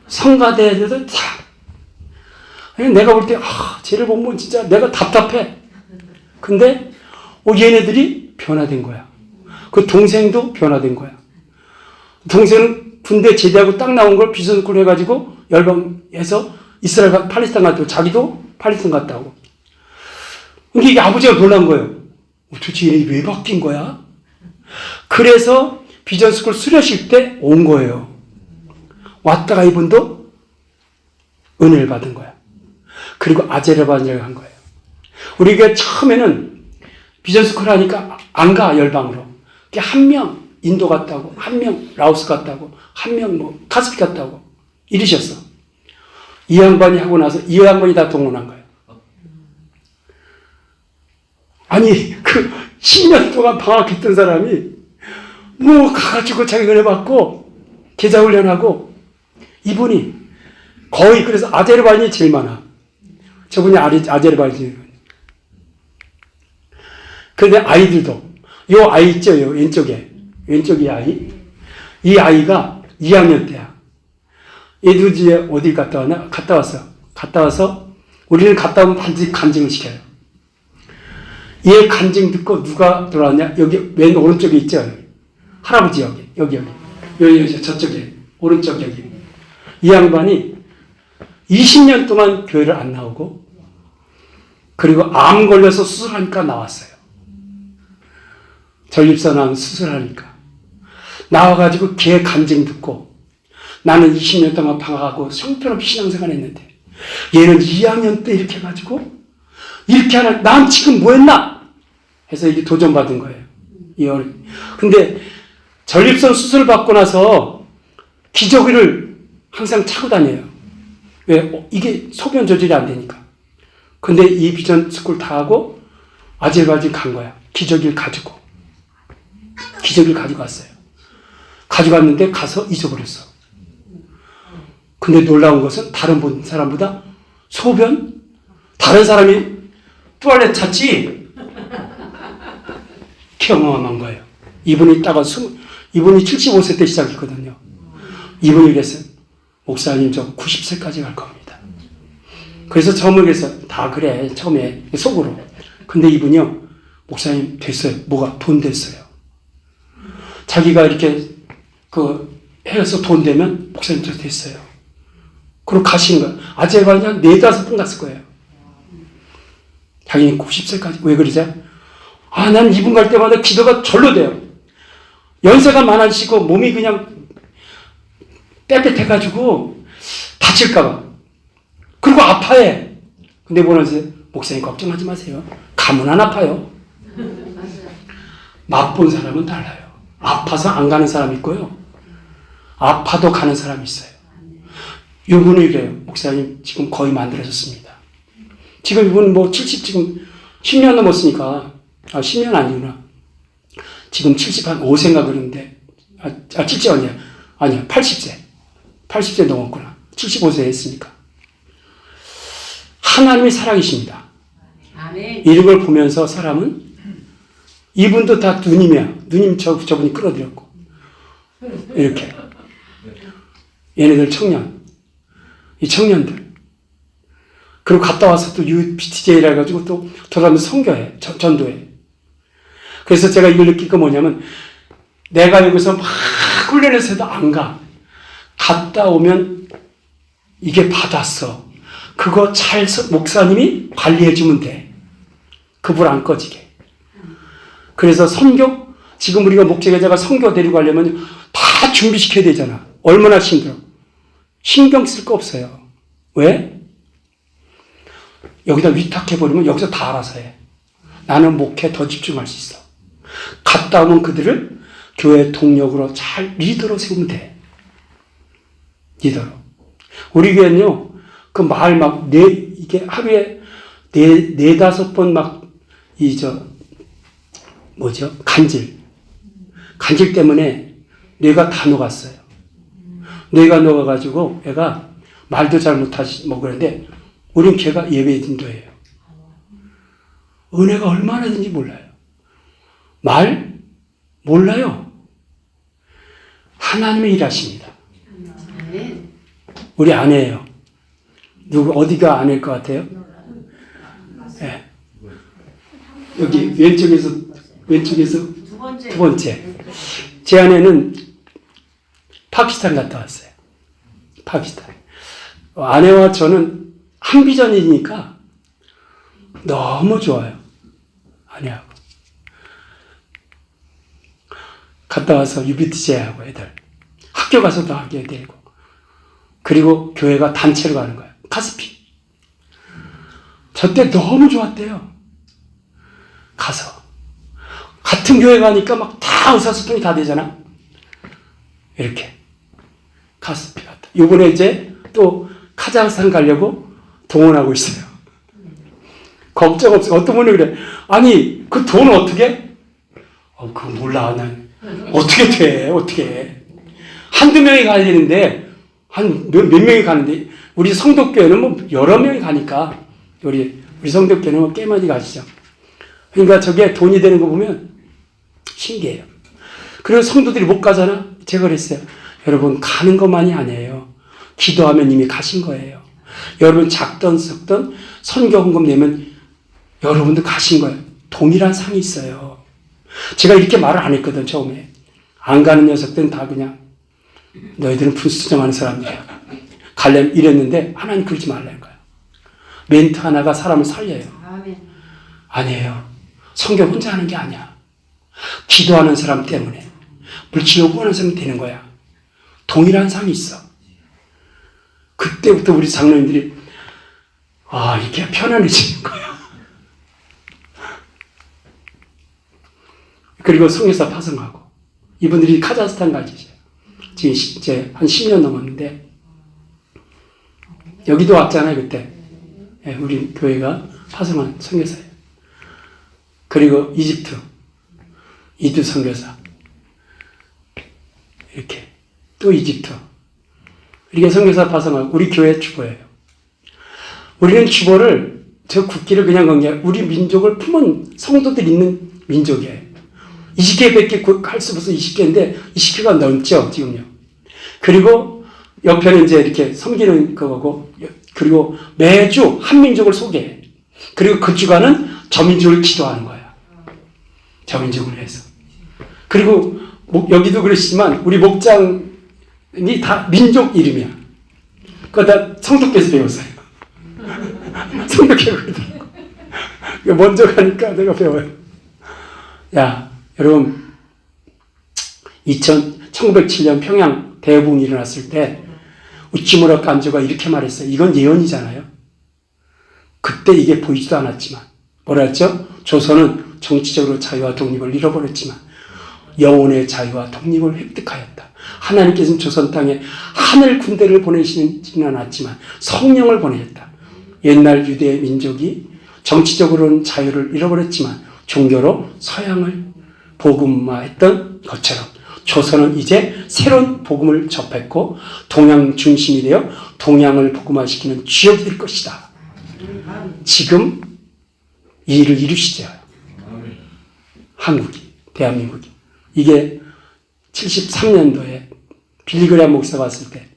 성가대에서 다. 내가 볼 때, 쟤를 보면 진짜 내가 답답해. 근데, 얘네들이 변화된 거야. 그 동생도 변화된 거야. 동생은 군대 제대하고 딱 나온 걸 비전스쿨 해가지고 열방해서 이스라엘, 팔레스타인 갔다 오고, 자기도 팔레스타인 갔다 오고. 근데 이게 아버지가 놀란 거예요. 도대체 얘네 왜 바뀐 거야? 그래서 비전스쿨 수료식 때 온 거예요. 왔다가 이분도 은혜를 받은 거야. 그리고 아제르바이잔을 간 거예요. 우리가 처음에는 비전스쿨 하니까 안 가, 열방으로. 한 명 인도 갔다고, 한 명 라오스 갔다고, 한 명 카스피 갔다고 이러셨어. 이 양반이 하고 나서 이 양반이 다 동원한 거예요. 아니, 10년 동안 방학했던 사람이 가가지고 자기 은혜 받고 계좌 훈련하고 이분이 거의 그래서 아제르바이잔이 제일 많아. 저분이 아제르바이잔. 그런데 아이들도 요 아이 있죠, 요 왼쪽이 아이. 이 아이가 2학년 때야. 얘도 이제 어디 갔다 왔나? 갔다 왔어. 갔다 와서 우리는 갔다 오면 반드시 간증을 시켜요. 얘 간증 듣고 누가 돌아왔냐? 여기 맨 오른쪽에 있죠. 할아버지 여기 저쪽에 오른쪽 여기. 이 양반이 20년 동안 교회를 안 나오고 그리고 암 걸려서 수술하니까 나왔어요. 전립선암 수술하니까 나와가지고 걔 간증 듣고 나는 20년 동안 방학하고 형편없이 신앙생활 했는데 얘는 2학년 때 이렇게 해가지고 이렇게 하나 난 지금 뭐 했나 해서 이게 도전받은 거예요. 근데 전립선 수술 받고 나서 기저귀를 항상 차고 다녀요. 왜? 이게 소변 조절이 안 되니까. 근데 이 비전 스쿨 다 하고 아제르바이잔 간 거야. 기저귀를 가지고 왔어요. 가져갔는데 가서 잊어버렸어. 근데 놀라운 것은 다른 사람보다 소변? 다른 사람이 투알렛 찾지? 경험한 거예요. 이분이 75세 때 시작했거든요. 이분이 그랬어요. 목사님 저 90세까지 갈 겁니다. 그래서 처음에 그래서 다 그래 처음에 속으로. 근데 이분이요. 목사님 됐어요. 뭐가? 돈 됐어요. 자기가 이렇게 해서 돈 되면 목사님 저 됐어요. 그리고 가신 거야. 아제르바이잔 4-5번 갔을 거예요. 자기는 90세까지. 왜 그러죠? 난 이분 갈 때마다 기도가 절로 돼요. 연세가 많으시고 몸이 그냥 뻣뻣해가지고 다칠까봐. 그리고 아파해. 근데 뭐라세요? 목사님 걱정하지 마세요. 가면 안 아파요. 맛본 사람은 달라요. 아파서 안 가는 사람이 있고요. 아파도 가는 사람이 있어요. 이분은 이래요. 목사님 지금 거의 만들어졌습니다. 지금 이분은 지금 10년 넘었으니까 10년 아니구나. 지금 75세인가 그러는데 70 아니야 80세 넘었구나. 75세 했으니까. 하나님이 살아계십니다. 아멘. 이런 걸 보면서 사람은 이분도 다 누님이야. 누님 저분이 끌어들였고 이렇게 얘네들 이 청년들 그리고 갔다 와서 또 UPTJ라 해가지고 또 돌아가면서 선교해 전도해. 그래서 제가 이걸 느낀 거 뭐냐면 내가 여기서 막 훈련해서 해도 안 가. 갔다 오면 이게 받았어. 그거 잘 목사님이 관리해주면 돼. 그 불 안 꺼지게. 그래서 선교, 지금 우리가 목재계자가 선교 데리고 가려면 다 준비시켜야 되잖아. 얼마나 힘들어. 신경 쓸 거 없어요. 왜? 여기다 위탁해버리면 여기서 다 알아서 해. 나는 목회에 더 집중할 수 있어. 갔다 오면 그들을 교회 동력으로 잘 리더로 세우면 돼. 리더로. 우리 교회는요, 그 마을 이게 하루에 4-5번 간질 때문에 뇌가 다 녹았어요. 뇌가 녹아가지고 애가 말도 잘 못하고 그러는데 우린 걔가 예배 인도예요. 은혜가 얼마나 되는지 몰라요. 말 몰라요. 하나님의 일하십니다. 우리 아내예요. 누구 어디가 아내일 것 같아요? 네. 여기 왼쪽에서 두 번째. 제 아내는 파키스탄 갔다 왔어요. 파키스탄. 아내와 저는 한비전이니까 너무 좋아요. 아내하고. 갔다 와서 UBTJ하고 애들. 학교 가서도 하게 되고. 그리고 교회가 단체로 가는 거예요. 카스피. 저 때 너무 좋았대요. 가서. 같은 교회 가니까 막 다 의사소통이 다 되잖아. 이렇게. 카스피 갔다. 요번에 이제 또 카자흐스탄 가려고 동원하고 있어요. 걱정 없어요. 어떤 분이 그래. 아니, 그 돈 어떻게? 그거 몰라. 난 어떻게 돼? 어떻게 해? 한두 명이 가야 되는데, 한 몇 명이 가는데, 우리 성덕교회는 뭐 여러 명이 가니까, 우리 성덕교회는 뭐 꽤 많이 가시죠. 그러니까 저게 돈이 되는 거 보면 신기해요. 그리고 성도들이 못 가잖아? 제가 그랬어요. 여러분, 가는 것만이 아니에요. 기도하면 이미 가신 거예요. 여러분, 작던 썩던 선교 헌금 내면 여러분도 가신 거예요. 동일한 상이 있어요. 제가 이렇게 말을 안 했거든, 처음에. 안 가는 녀석들은 다 그냥 너희들은 불수정하는 사람이야. 갈렘 이랬는데 하나님 그러지 말라는 거야. 멘트 하나가 사람을 살려요. 아니에요. 성경 혼자 하는 게 아니야. 기도하는 사람 때문에 물질 요구하는 사람이 되는 거야. 동일한 상이 있어. 그때부터 우리 장로님들이 이렇게 편안해지는 거야. 그리고 성교사 파송하고 이분들이 카자흐스탄 가시죠. 지금 이제 한 10년 넘었는데 여기도 왔잖아요. 그때 우리 교회가 파송한 선교사예요. 그리고 이집트 선교사 이렇게 또 이집트 이렇게 선교사 파송하고 우리 교회 주보예요. 우리는 주보를 저 국기를 그냥 건 게 우리 민족을 품은 성도들 있는 민족이에요. 20개밖에 할 수 없어서 20개인데 20개가 넘죠 지금요. 그리고 옆에는 이제 이렇게 섬기는 그거고 그리고 매주 한 민족을 소개해. 그리고 그 주간은 저 민족을 기도하는 거야. 저 민족을 위해서. 그리고 여기도 그러시지만 우리 목장이 다 민족 이름이야. 그거 다 성덕교에서 배웠어요. 성덕교에서 그러더라고. 먼저 가니까 내가 배워요. 야, 여러분 1907년 평양 대부흥이 일어났을 때 우찌무라 간조가 이렇게 말했어요. 이건 예언이잖아요. 그때 이게 보이지도 않았지만 뭐라 했죠? 조선은 정치적으로 자유와 독립을 잃어버렸지만 영혼의 자유와 독립을 획득하였다. 하나님께서는 조선 땅에 하늘 군대를 보내시지는 않았지만 성령을 보내셨다. 옛날 유대 민족이 정치적으로는 자유를 잃어버렸지만 종교로 서양을 복음화했던 것처럼 조선은 이제 새로운 복음을 접했고 동양 중심이 되어 동양을 복음화시키는 주역이 될 것이다. 지금 이 일을 이루시죠. 한국이, 대한민국이. 이게 73년도에 빌리그레암 목사가 왔을 때,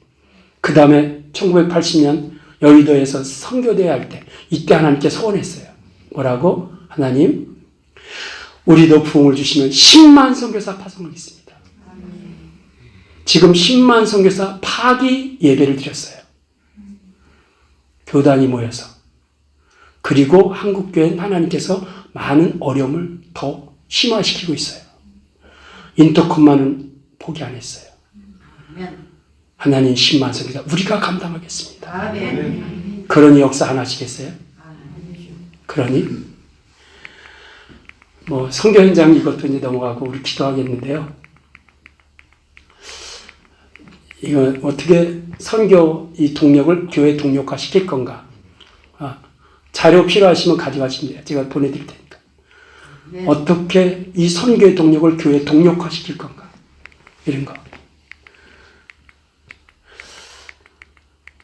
그 다음에 1980년 여의도에서 선교대회 할 때, 이때 하나님께 소원했어요. 뭐라고? 하나님, 우리도 부흥을 주시면 10만 선교사 파송하겠습니다. 지금 10만 선교사 파기 예배를 드렸어요. 교단이 모여서. 그리고 한국교회는 하나님께서 많은 어려움을 더 심화시키고 있어요. 인터컴만은 포기 안 했어요. 하나님 10만 선교사 우리가 감당하겠습니다. 그러니 역사 안 하시겠어요? 그러니 뭐 선교 현장 이것도 이제 넘어가고 우리 기도하겠는데요. 이거 어떻게 선교 이 동력을 교회 동력화 시킬 건가? 자료 필요하시면 가져가시면 돼요. 제가 보내드릴 테니까. 네. 어떻게 이 선교의 동력을 교회에 동력화 시킬 건가? 이런 거.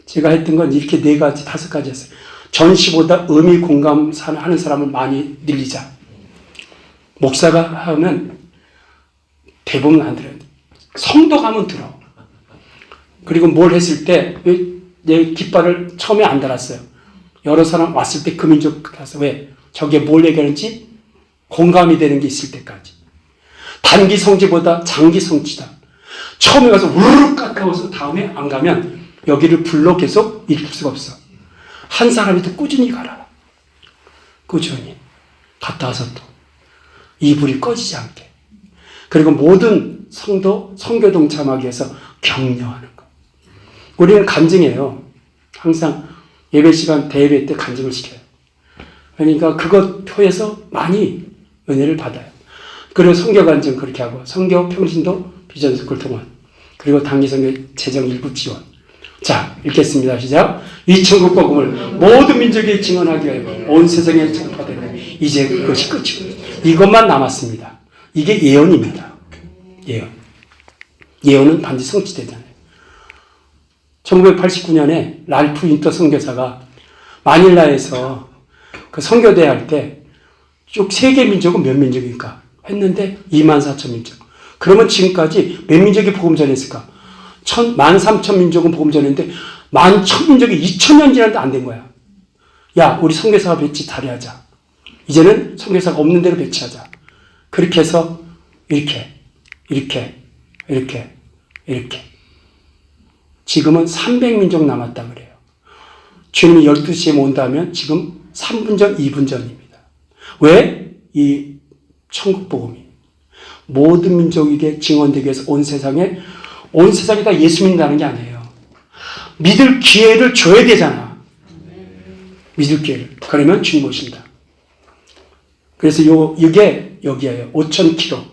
제가 했던 건 이렇게 4가지, 5가지였어요. 전시보다 의미 공감하는 사람을 많이 늘리자. 목사가 하면 대부분 안 들어요. 성도가 하면 들어. 그리고 뭘 했을 때 내 깃발을 처음에 안 달았어요. 여러 사람 왔을 때 그 민족 가서 왜? 저게 뭘 얘기하는지 공감이 되는 게 있을 때까지. 단기 성지보다 장기 성지다. 처음에 가서 우르르 깎아서 다음에 안 가면 여기를 불러 계속 일으킬 수가 없어. 한 사람이도 꾸준히 가라. 꾸준히. 갔다 와서 또 이 불이 꺼지지 않게. 그리고 모든 성도, 성교 동참하기 위해서 격려하는 거. 우리는 간증해요. 항상 예배 시간, 대예배 때 간증을 시켜요. 그러니까 그것 통해서 많이 은혜를 받아요. 그리고 성교 간증 그렇게 하고, 성교 평신도 비전스쿨 통원, 그리고 단기 성교 재정 일부 지원. 자, 읽겠습니다. 시작. 이 천국 복음을 모든 민족에 증언하기 위하여 온 세상에 전파되는 이제 그것이 끝이고 이것만 남았습니다. 이게 예언입니다. 예언. 예언은 반드시 성취되잖아요. 1989년에 랄프 윈터 선교사가 마닐라에서 그 선교대 할 때 쭉 세계 민족은 몇 민족일까 했는데 24,000민족. 그러면 지금까지 몇 민족이 복음 전했을까? 13,000민족은 복음 전했는데 11,000민족이 2000년 지났는데 안 된 거야. 야, 우리 선교사가 배치 다리하자. 이제는 선교사가 없는 대로 배치하자. 그렇게 해서 이렇게. 지금은 300민족 남았다 그래요. 주님이 12시에 온다면 지금 3분 전, 2분 전입니다. 왜? 이 천국 복음이 모든 민족에게 증언되기 위해서 온 세상에 다 예수 믿는다는 게 아니에요. 믿을 기회를 줘야 되잖아. 믿을 기회를. 그러면 주님 오신다. 그래서 이게 여기에요. 5,000km.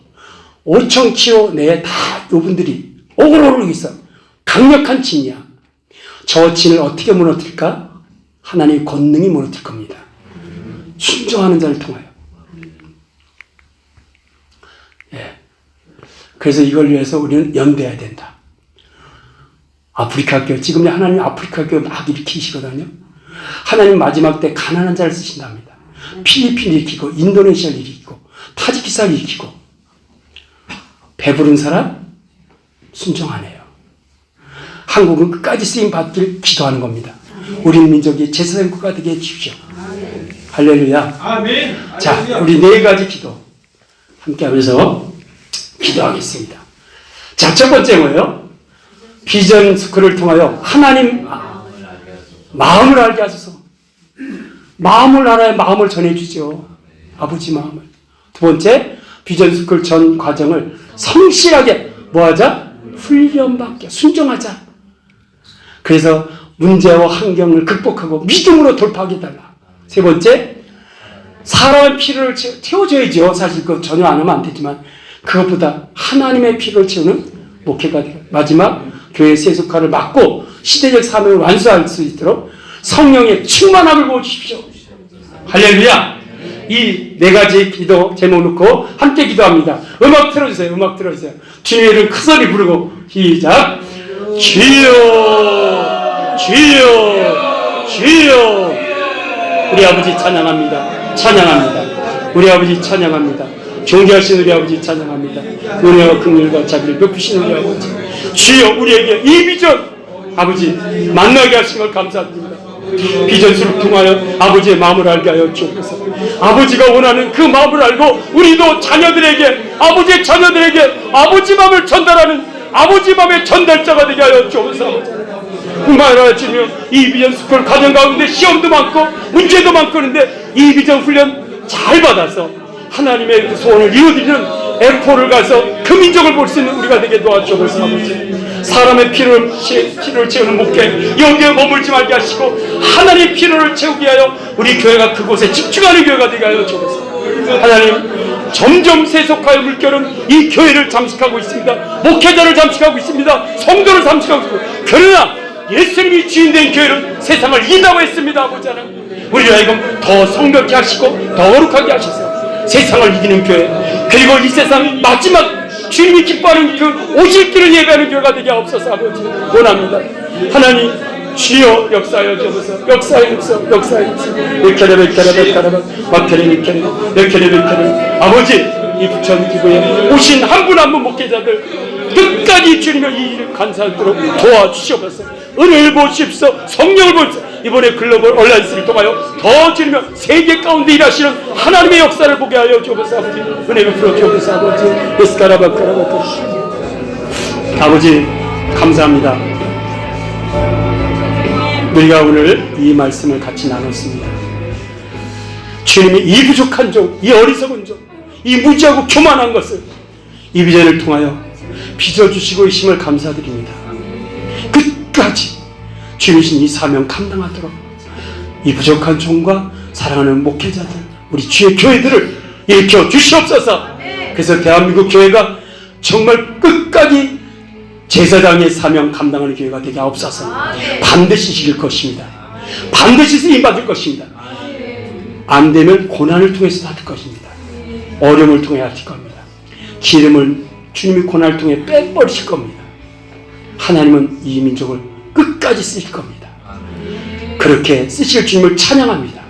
5,000km 내에 다 요분들이 오글오글 있어. 강력한 진이야. 저 진을 어떻게 무너뜨릴까? 하나님의 권능이 무너뜨릴 겁니다. 순종하는 자를 통하여. 예. 그래서 이걸 위해서 우리는 연대해야 된다. 아프리카 교회, 지금 하나님 아프리카 교회 막 일으키시거든요. 하나님 마지막 때 가난한 자를 쓰신답니다. 필리핀 일으키고, 인도네시아를 일으키고, 타지키스탄을 일으키고, 배부른 사람 순종 안 해요. 한국은 끝까지 쓰임 받길 기도하는 겁니다. 우리 민족이 제사장 국가 되게 해주십시오. 할렐루야. 아멘. 자, 우리 네 가지 기도 함께 하면서 기도하겠습니다. 자, 첫 번째 뭐예요? 비전 스쿨을 통하여 하나님 마음을 알게 하소서. 마음을 알아야 마음을 전해주죠. 아버지 마음을. 두 번째, 비전 스쿨 전 과정을 성실하게 뭐하자? 훈련받게, 순종하자. 그래서 문제와 환경을 극복하고 믿음으로 돌파하게 해달라. 세 번째, 사람의 필요를 채워줘야죠. 사실 그거 전혀 안 하면 안 되지만 그것보다 하나님의 필요를 채우는 목회가 되고, 마지막 교회 세속화를 막고 시대적 사명을 완수할 수 있도록 성령의 충만함을 부어주십시오. 할렐루야. 이 네 가지 기도 제목 놓고 함께 기도합니다. 음악 틀어주세요. 음악 틀어주세요. 주님의 이름 큰 소리 부르고 시작. 주여 주여 주여. 우리 아버지 찬양합니다. 찬양합니다. 우리 아버지 찬양합니다. 존귀하신 우리 아버지 찬양합니다. 은혜와 긍휼과 자비를 베푸신 우리 아버지, 주여 우리에게 이 비전 아버지 만나게 하신 걸 감사드립니다. 비전수를 통하여 아버지의 마음을 알게 하여 주옵소서. 아버지가 원하는 그 마음을 알고 우리도 자녀들에게, 아버지의 자녀들에게 아버지 마음을 전달하는 아버지 마음의 전달자가 되게 하여 주옵소서. 뿐만 주며 이 비전 스쿨 과정 가운데 시험도 많고 문제도 많고 그런데 이 비전 훈련 잘 받아서 하나님의 그 소원을 이루어드리는 F4를 가서 그 민족을 볼 수 있는 우리가 되게 도와주옵소서. 아버지, 사람의 필요를 채우는 목회 여기에 머물지 말게 하시고 하나님의 필요를 채우게 하여 우리 교회가 그곳에 집중하는 교회가 되게 하여 주옵소서. 하나님, 점점 세속화의 물결은 이 교회를 잠식하고 있습니다. 목회자를 잠식하고 있습니다. 성도를 잠식하고 있습니다. 그러나 예수님이 주인된 교회는 세상을 이긴다고 했습니다. 아버지 하나님, 우리를 하여금 더 성벽케 하시고 더 거룩하게 하셔서 세상을 이기는 교회, 그리고 이 세상 마지막 주님이 기뻐하는 그 오실 길을 예배하는 교회가 되게 하옵소서. 아버지 원합니다. 하나님, 주여 역사하여 주옵소서. 역사하여 주옵소서. 역사하여 주옵소서. 아버지, 이 부천 기부에 오신 한 분 한 분 목회자들 끝까지 주님의 이 일을 간사하도록 도와주시옵소서. 은혜를 보십시오. 성령을 보십시오. 이번에 글로벌 온라인스를 통하여 더 주님의 세계 가운데 일하시는 하나님의 역사를 보게 하여 주옵소서. 아버지, 은혜를 풀어 주옵소서. 아버지, 아버지, 감사합니다. 우리가 오늘 이 말씀을 같이 나눴습니다. 주님이 이 부족한 종, 이 어리석은 종, 이 무지하고 교만한 것을 이 비전을 통하여 빚어주시고 계심을 감사드립니다. 끝까지 주님이신 이 사명 감당하도록 이 부족한 종과 사랑하는 목회자들, 우리 주의 교회들을 일으켜 주시옵소서. 그래서 대한민국 교회가 정말 끝까지 제사장의 사명 감당하는 교회가 되게 하옵소서. 반드시 이길 것입니다. 반드시 쓰임받을 것입니다. 안 되면 고난을 통해서 받을 것입니다. 어려움을 통해 하실 겁니다. 기름을 주님이 고난을 통해 빼버리실 겁니다. 하나님은 이 민족을 끝까지 쓰실 겁니다. 그렇게 쓰실 주님을 찬양합니다.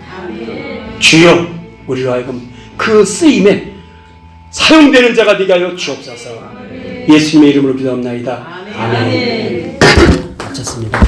주여, 우리로 하여금 그 쓰임에 사용되는 자가 되게 하여 주옵소서. 예수님의 이름으로 기도합나이다. 아멘. 마쳤습니다.